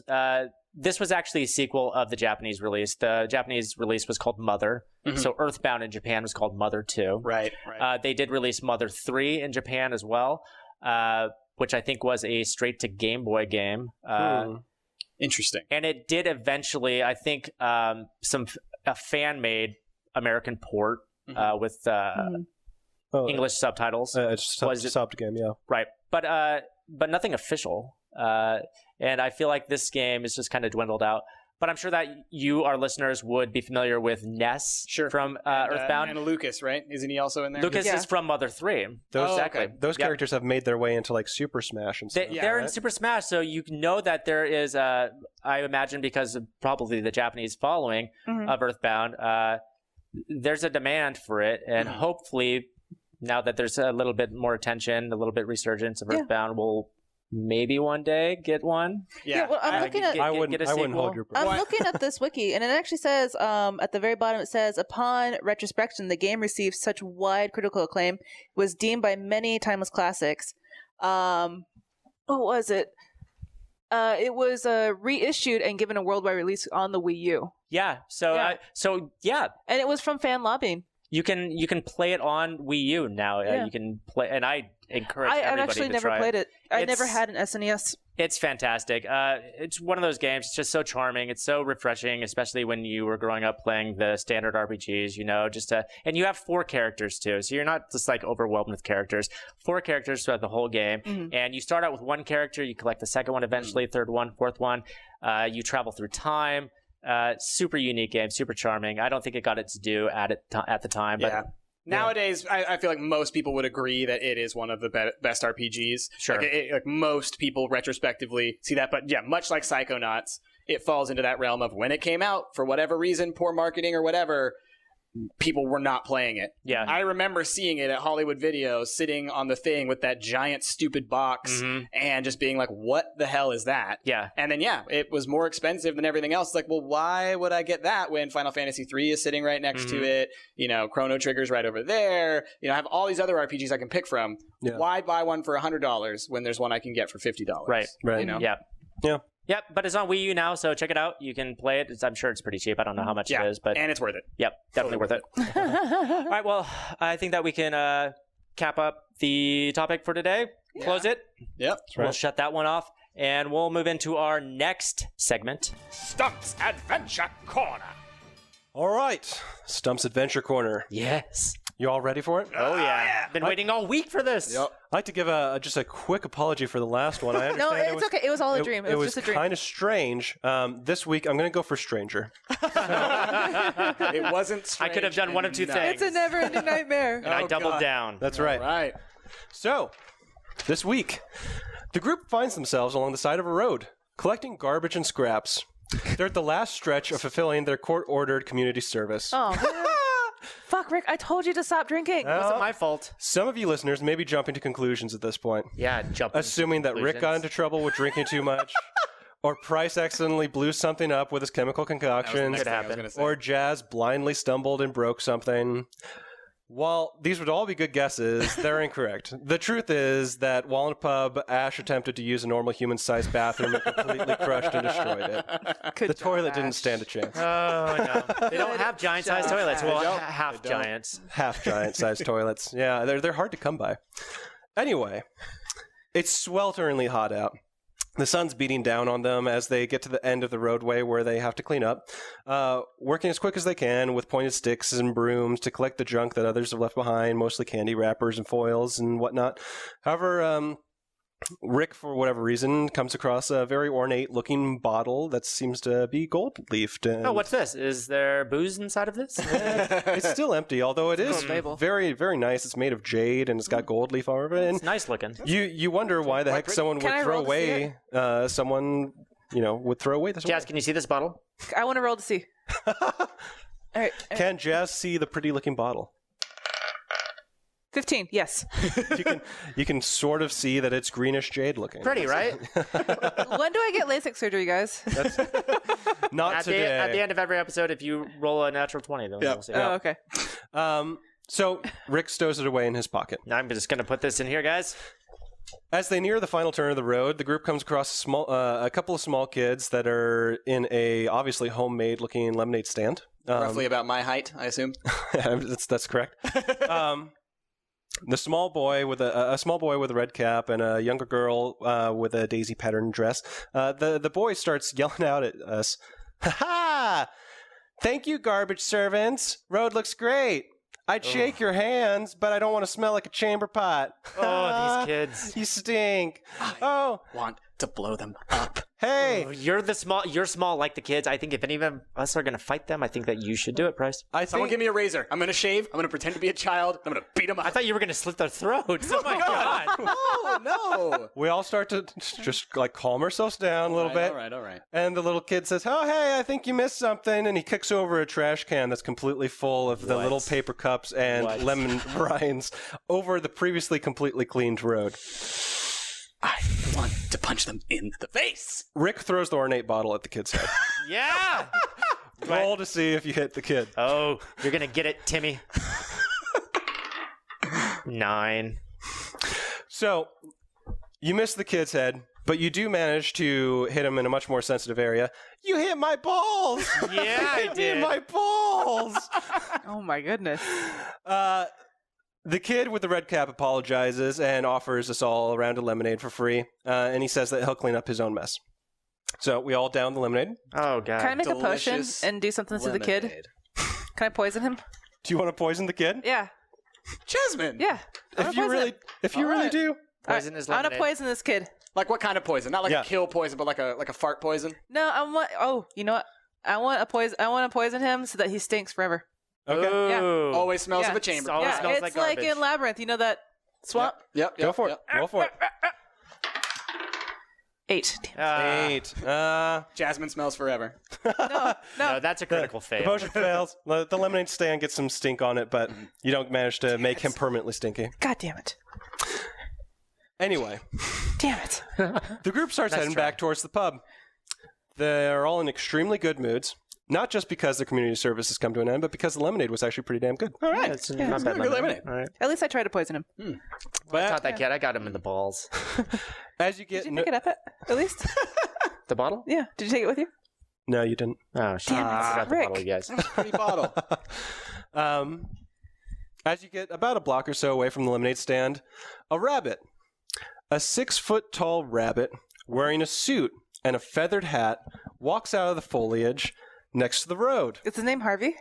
This was actually a sequel of the Japanese release. The Japanese release was called Mother. So Earthbound in Japan was called Mother 2. Right. They did release Mother 3 in Japan as well. which I think was a straight to Game Boy game. Interesting. And it did eventually, I think, a fan made American port with English subtitles. It's a Stumpt game, yeah. Right, but nothing official. And I feel like this game is just kind of dwindled out. But I'm sure that you, our listeners, would be familiar with Ness from Earthbound. And Lucas, right? Isn't he also in there? Lucas is from Mother 3. Those characters have made their way into like Super Smash and stuff. They're in Super Smash, so you know that there is, I imagine because of probably the Japanese following of Earthbound, there's a demand for it. And hopefully, now that there's a little bit more attention, a little bit resurgence of Earthbound, we'll maybe one day get one. Well, I'm looking at. I wouldn't hold your breath. I'm looking at this wiki, and it actually says at the very bottom, it says, upon retrospection, the game received such wide critical acclaim, was deemed by many timeless classics. What was it? It was reissued and given a worldwide release on the Wii U. Yeah. So and it was from fan lobbying. You can play it on Wii U now. You can play, and I encourage everybody to try it. I've actually never played it. I never had an SNES. It's fantastic. It's one of those games. It's just so charming. It's so refreshing, especially when you were growing up playing the standard RPGs. And you have 4 characters too, so you're not just like overwhelmed with characters. 4 characters throughout the whole game, and you start out with 1 character. You collect the second one eventually, third one, fourth one. You travel through time. Super unique game, super charming. I don't think it got its due at the time, but nowadays I feel like most people would agree that it is one of the best RPGs. Sure, like most people retrospectively see that, but much like Psychonauts, it falls into that realm of when it came out, for whatever reason, poor marketing or whatever, people were not playing it. Yeah, I remember seeing it at Hollywood Videos, sitting on the thing with that giant stupid box and just being like, what the hell is that? Yeah. And then it was more expensive than everything else. It's like, well, why would I get that when Final Fantasy 3 is sitting right next to it? Chrono Trigger's right over there. I have all these other RPGs I can pick from. Yeah. Why buy one for $100 when there's one I can get for $50? Right. Yeah. Yep, but it's on Wii U now, so check it out. You can play it. I'm sure it's pretty cheap. I don't know how much it is, but and it's worth it. Yep, definitely worth it. All right, well, I think that we can cap up the topic for today. Yeah. Close it. Yep, We'll shut that one off, and we'll move into our next segment, Stumpt's Adventure Corner. All right, Stumpt's Adventure Corner. Yes. You all ready for it? Oh, yeah. Been waiting all week for this. Yep. I'd like to give just a quick apology for the last one. I understand no, it's okay. It was all a dream. It was just a dream. It was kind of strange. This week, I'm going to go for Stranger. It wasn't strange. I could have done one of two things. It's a never-ending nightmare. And I doubled down. That's right. All right. So, this week, the group finds themselves along the side of a road, collecting garbage and scraps. They're at the last stretch of fulfilling their court-ordered community service. Oh, fuck, Rick, I told you to stop drinking. It wasn't my fault. Some of you listeners may be jumping to conclusions at this point. Yeah, jumping. Assuming that Rick got into trouble with drinking too much, or Price accidentally blew something up with his chemical concoction, or Jazz blindly stumbled and broke something. While these would all be good guesses, they're incorrect. The truth is that while in a pub, Ash attempted to use a normal human-sized bathroom and completely crushed and destroyed it. The toilet didn't stand a chance. Oh, no. They don't have giant-sized toilets. Well, half giants. Half giant-sized toilets. Yeah, they're hard to come by. Anyway, it's swelteringly hot out. The sun's beating down on them as they get to the end of the roadway where they have to clean up, working as quick as they can with pointed sticks and brooms to collect the junk that others have left behind, mostly candy wrappers and foils and whatnot. However, Rick, for whatever reason, comes across a very ornate-looking bottle that seems to be gold-leafed. Oh, what's this? Is there booze inside of this? It's still empty, although it is very, very nice. It's made of jade, and it's got gold leaf all over it. It's nice looking. You wonder why the heck someone would throw away would throw away this. Jazz, can you see this bottle? I want to roll to see. All right. Can Jazz see the pretty-looking bottle? 15, yes. You can sort of see that it's greenish jade looking. Pretty, right? When do I get LASIK surgery, guys? That's not today. At the end of every episode, if you roll a natural 20, then we'll see. Oh, okay. So Rick stows it away in his pocket. I'm just going to put this in here, guys. As they near the final turn of the road, the group comes across a couple of small kids that are in a obviously homemade-looking lemonade stand. Roughly about my height, I assume. That's correct. The small boy with a small boy with a red cap and a younger girl with a daisy patterned dress. The boy starts yelling out at us, "Ha ha! Thank you, garbage servants. Road looks great. I'd shake your hands, but I don't want to smell like a chamber pot." Oh, these kids. You stink. I want to blow them up. Hey. Oh, you're small like the kids. I think if any of us are going to fight them, I think that you should do it, Bryce. Someone give me a razor. I'm going to shave. I'm going to pretend to be a child. I'm going to beat them up. I thought you were going to slit their throats. Oh my God. Oh, no. We all start to just like calm ourselves down a little bit. All right. And the little kid says, "Oh, hey, I think you missed something." And he kicks over a trash can that's completely full of the little paper cups and lemon rinds over the previously completely cleaned road. I want to punch them in the face. Rick throws the ornate bottle at the kid's head. Yeah. Roll to see if you hit the kid. Oh, you're going to get it, Timmy. 9. So, you miss the kid's head, but you do manage to hit him in a much more sensitive area. You hit my balls! Yeah, I did. Hit my balls! Oh my goodness. The kid with the red cap apologizes and offers us all a round of lemonade for free, and he says that he'll clean up his own mess. So we all down the lemonade. Oh, God. Can I make a potion Delicious and do something to the kid? lemonade. Can I poison him? Do you want to poison the kid? Yeah. Jasmine. Yeah. If you really do. Poison is I want lemonade. to poison this kid. Like what kind of poison? Not like a kill poison, but like a fart poison. No, I want. Oh, you know what? I want to poison him so that he stinks forever. Okay. Yeah. Always smells Yeah. of a chamber. Always Yeah, smells it's like like garbage. in Labyrinth. You know that swamp? Yep. Go for it. Roll for it. 8. 8. Jasmine smells forever. No. No, that's a critical The fail. potion fails. The lemonade stand gets some stink on it, but you don't manage to make him permanently stinky. God damn it. Anyway, Damn it. the group starts Nice heading try. back towards the pub. They're all in extremely good moods. Not just because the community service has come to an end, but because the lemonade was actually pretty damn good. All right. It's Yeah, not it's bad good lemonade. All right. At least I tried to poison him. Well, I taught that kid. I got him in the balls. As you get Did you pick it up at least? The bottle? Yeah. Did you take it with you? No, you didn't. Oh, shit. Damn it, I forgot the Rick. bottle, you guys. Pretty bottle. As you get about a block or so away from the lemonade stand, a rabbit, a 6-foot-tall rabbit wearing a suit and a feathered hat, walks out of the foliage next to the road. Is his name Harvey?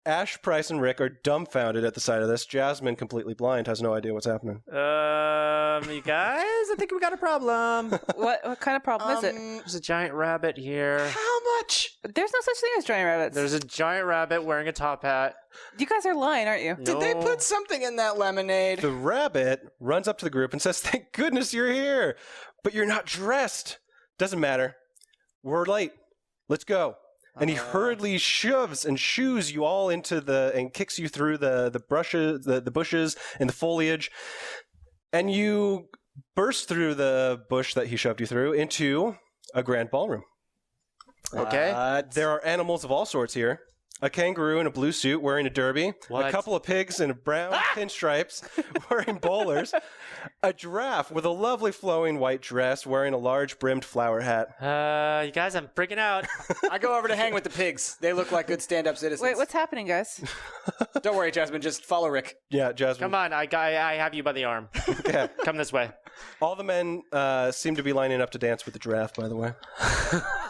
Ash, Price, and Rick are dumbfounded at the sight of this. Jasmine, completely blind, has no idea what's happening. You guys, I think we got a problem. What kind of problem is it? There's a giant rabbit here. How much? There's no such thing as giant rabbits. There's a giant rabbit wearing a top hat. You guys are lying, aren't you? Did they put something in that lemonade? The rabbit runs up to the group and says, "Thank goodness you're here, but you're not dressed. Doesn't matter. We're late. Let's go." And he hurriedly shoves and shoos you all into and kicks you through the bushes and the foliage. And you burst through the bush that he shoved you through into a grand ballroom. Okay. There are animals of all sorts here. A kangaroo in a blue suit wearing a derby. What? A couple of pigs in brown pinstripes wearing bowlers. A giraffe with a lovely flowing white dress wearing a large brimmed flower hat. You guys, I'm freaking out. I go over to hang with the pigs. They look like good stand-up citizens. Wait, what's happening, guys? Don't worry, Jasmine. Just follow Rick. Yeah, Jasmine. Come on, I have you by the arm. Okay. Come this way. All the men seem to be lining up to dance with the giraffe, by the way.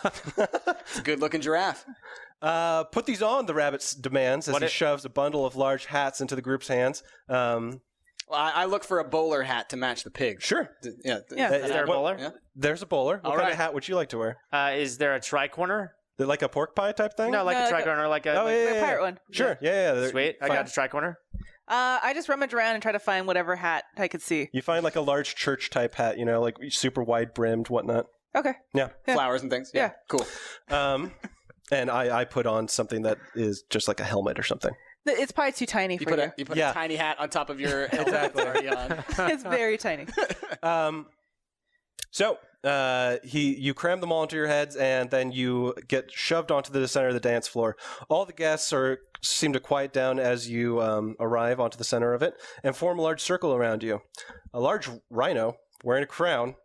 It's a good-looking giraffe. Put these on, the rabbit demands as he What shoves a bundle of large hats into the group's hands. Well, I look for a bowler hat to match the pig. Sure. Yeah. Yeah. Is there a bowler? Yeah. There's a bowler. What All kind right. of hat would you like to wear? Is there a tricorner? Like a pork pie type thing? No, like No, a like a- tricorner, like a. Oh, like- yeah, Like a pirate one. Sure. Yeah. They're Sweet. I fine. got a tricorner. I just rummage around and try to find whatever hat I could see. You find like a large church type hat, like super wide brimmed, whatnot. Okay. Yeah. Flowers and things. Yeah. Cool. And I put on something that is just like a helmet or something. It's probably too tiny for you. You put Yeah. a tiny hat on top of your helmet that's already on. It's very tiny. So you cram them all into your heads, and then you get shoved onto the center of the dance floor. All the guests seem to quiet down as you arrive onto the center of it and form a large circle around you. A large rhino wearing a crown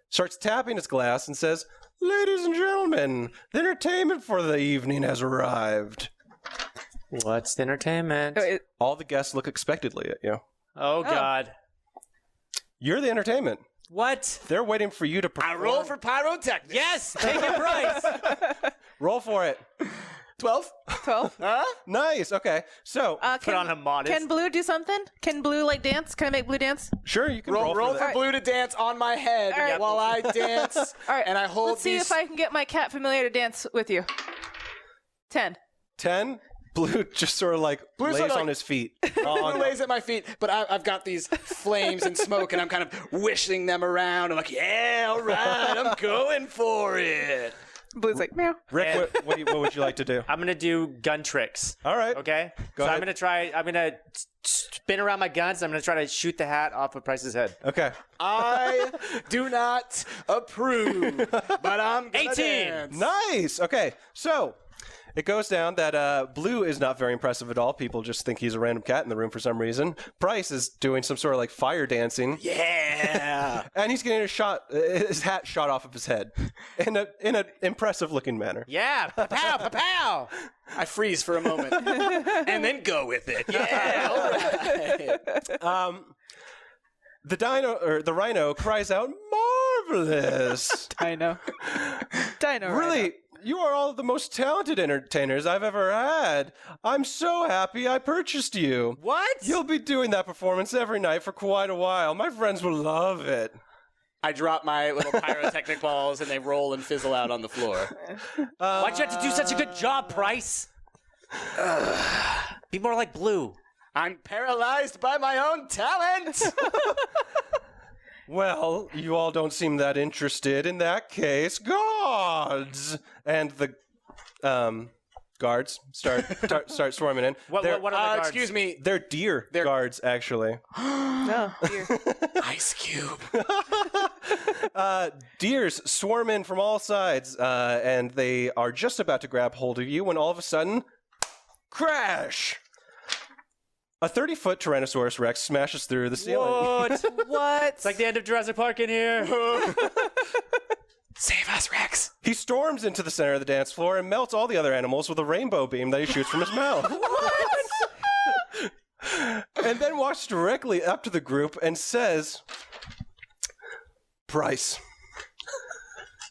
starts tapping his glass and says, "Ladies and gentlemen, the entertainment for the evening has arrived." What's the entertainment? All the guests look expectantly at you. Oh, God. You're the entertainment. What? They're waiting for you to perform. I roll for pyrotechnics. Yes, take it, Bryce. Roll for it. 12? 12. Huh? Nice. Okay. So, Put on a modest. Can Blue do something? Can Blue dance? Can I make Blue dance? sure, you can roll, Roll for for that. Blue to dance on my head All right. while I dance. All right. And I hold Let's see these. if I can get my cat Familiar to dance with you. 10. 10. Blue just sort of like Blue's lays sort of on like- his feet. Blue lays at my feet, but I've got these flames and smoke, and I'm kind of wishing them around. I'm like, yeah, all right, I'm going for it. Blue's like, meow. Rick, what would you like to do? I'm going to do gun tricks. All right. Okay? Go so ahead. I'm going to spin around my guns. I'm going to try to shoot the hat off of Price's head. Okay. I do not approve, but I'm gonna 18. dance. Nice. Okay. So, it goes down that Blue is not very impressive at all. People just think he's a random cat in the room for some reason. Price is doing some sort of like fire dancing. Yeah. And he's getting his hat shot off of his head in an impressive looking manner. Yeah. Pow, pow, pow. I freeze for a moment and then go with it. Yeah, all right. The rhino cries out, "Marvelous!" Dino. Dino. Really, you are all the most talented entertainers I've ever had. I'm so happy I purchased you. What? You'll be doing that performance every night for quite a while. My friends will love it. I drop my little pyrotechnic balls and they roll and fizzle out on the floor. Why'd you have to do such a good job, Price? Be more like Blue. I'm paralyzed by my own talent. Well, you all don't seem that interested. In that case, guards! And the guards start swarming in. What are the guards? Excuse me. They're deer guards, actually. No. Dear. Ice Cube. Deers swarm in from all sides, and they are just about to grab hold of you when all of a sudden, crash! A 30-foot Tyrannosaurus Rex smashes through the ceiling. What? What? It's like the end of Jurassic Park in here. Save us, Rex. He storms into the center of the dance floor and melts all the other animals with a rainbow beam that he shoots from his mouth. What? And then walks directly up to the group and says, "Price,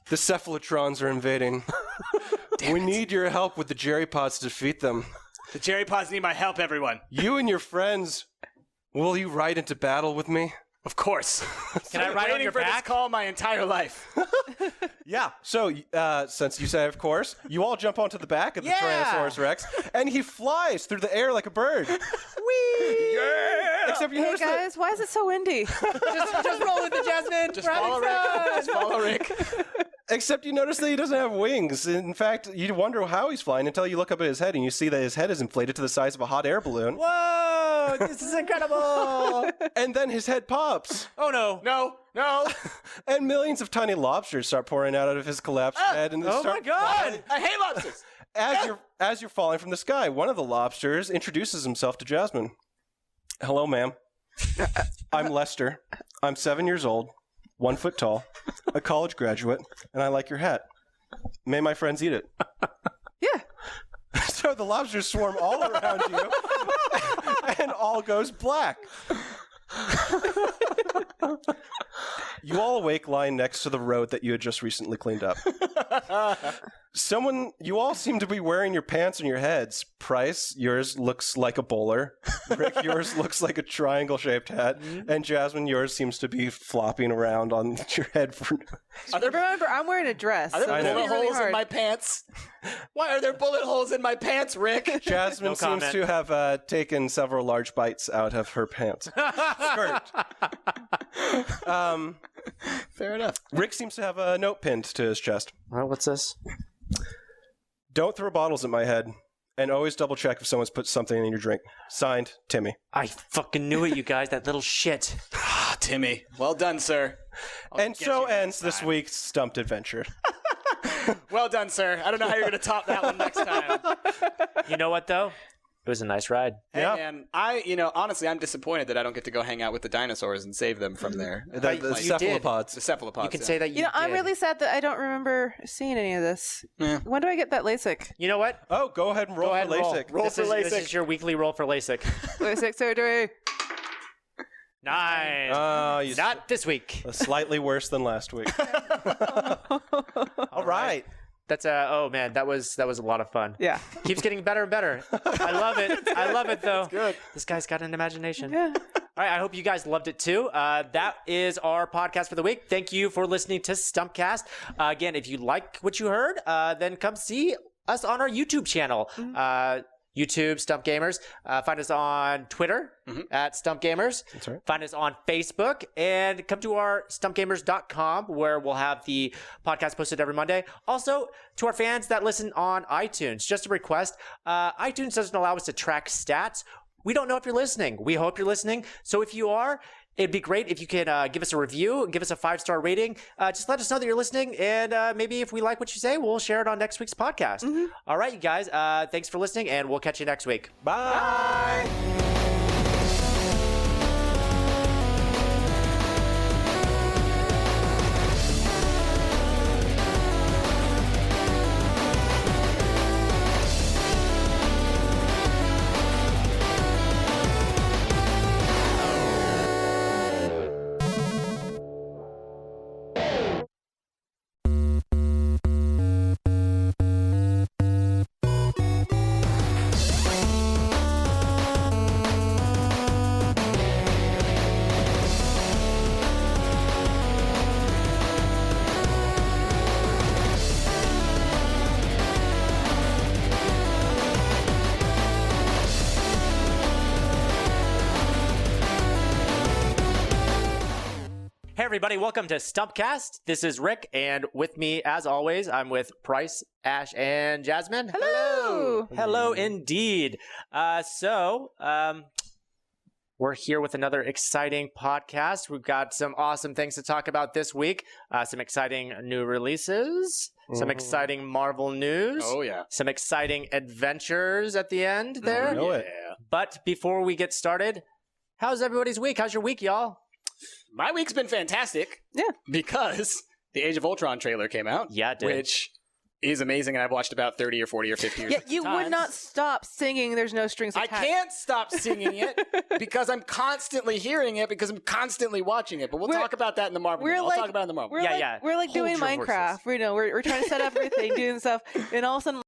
the cephalotrons are invading. We need your help with the Jerry Pods to defeat them. The Jerry Pods need my help, everyone. You and your friends, will you ride into battle with me?" Of course. Can I ride on your for this back? call my entire life. Yeah. So, since you say of course, you all jump onto the back of the Tyrannosaurus Rex, and he flies through the air like a bird. Whee! Yeah! Except you Hey notice that guys, why is it so windy? just roll with it, Jasmine. Just follow Rick. Just follow Rick. Except you notice that he doesn't have wings. In fact, you wonder how he's flying until you look up at his head and you see that his head is inflated to the size of a hot air balloon. Whoa! This is incredible. And then his head pops. Oh no. No. And millions of tiny lobsters start pouring out of his collapsed head. And they Oh start my God. flying. I hate lobsters. As you're falling from the sky, one of the lobsters introduces himself to Jasmine. "Hello, ma'am. I'm Lester. I'm 7 years old, 1 foot tall, a college graduate, and I like your hat. May my friends eat it?" Yeah. So the lobsters swarm all around you, and all goes black. You all awake lying next to the road that you had just recently cleaned up. You all seem to be wearing your pants on your heads. Price, yours looks like a bowler. Rick, yours looks like a triangle-shaped hat. And Jasmine, yours seems to be flopping around on your head. Remember, I'm wearing a dress. Are there so it's bullet gonna be really holes in hard. my pants? Why are there bullet holes in my pants, Rick? Jasmine No seems comment. to have taken several large bites out of her pants. Skirt. Fair enough. Rick seems to have a note pinned to his chest. Well, what's this? "Don't throw bottles at my head, and always double check if someone's put something in your drink. Signed, Timmy." I fucking knew it, you guys. That little shit. Ah, Timmy. Well done, sir. And get so you next ends this time. week's Stumped Adventure. Well done, sir. I don't know how you're going to top that one next time. You know what though? It was a nice ride. Hey, Yeah. man, honestly, I'm disappointed that I don't get to go hang out with the dinosaurs and save them from there. The cephalopods. The cephalopods. You can say that you did. I'm really sad that I don't remember seeing any of this. Yeah. When do I get that LASIK? You know what? Oh, go ahead and roll Go ahead for and LASIK. Roll for LASIK. This is your weekly roll for LASIK. LASIK surgery. 9. Not this week. Slightly worse than last week. All right. That's oh man, that was a lot of fun. Yeah. Keeps getting better and better. I love it. I love it though. Good. This guy's got an imagination. Yeah. All right, I hope you guys loved it too. That is our podcast for the week. Thank you for listening to Stumptcast. Again, if you like what you heard, then come see us on our YouTube channel. YouTube, Stumpt Gamers. Find us on Twitter at Stumpt Gamers. That's right. Find us on Facebook and come to our stumptgamers.com where we'll have the podcast posted every Monday. Also, to our fans that listen on iTunes, just a request. iTunes doesn't allow us to track stats. We don't know if you're listening. We hope you're listening. So if you are, it'd be great if you could give us a review, give us a 5-star rating. Just let us know that you're listening, and maybe if we like what you say, we'll share it on next week's podcast. All right, you guys, thanks for listening, and we'll catch you next week. Bye. Hey everybody, welcome to Stumptcast. This is Rick, and with me, as always, I'm with Price, Ash, and Jasmine. Hello. Hello indeed. We're here with another exciting podcast. We've got some awesome things to talk about this week. Some exciting new releases, some exciting Marvel news. Oh, yeah. Some exciting adventures at the end there. I know it. But before we get started, how's everybody's week? How's your week, y'all? My week's been fantastic. Yeah. Because the Age of Ultron trailer came out. Yeah, it did. Which is amazing, and I've watched about 30 or 40 or 50 years. Yeah, you would not stop singing There's No Strings I Attached. can't stop singing it because I'm constantly hearing it because I'm constantly watching it. But we'll talk about that in the Marvel. I'll talk about it in the Marvel. We're like doing Hold your Minecraft. We're trying to set up everything, doing stuff, and all of a sudden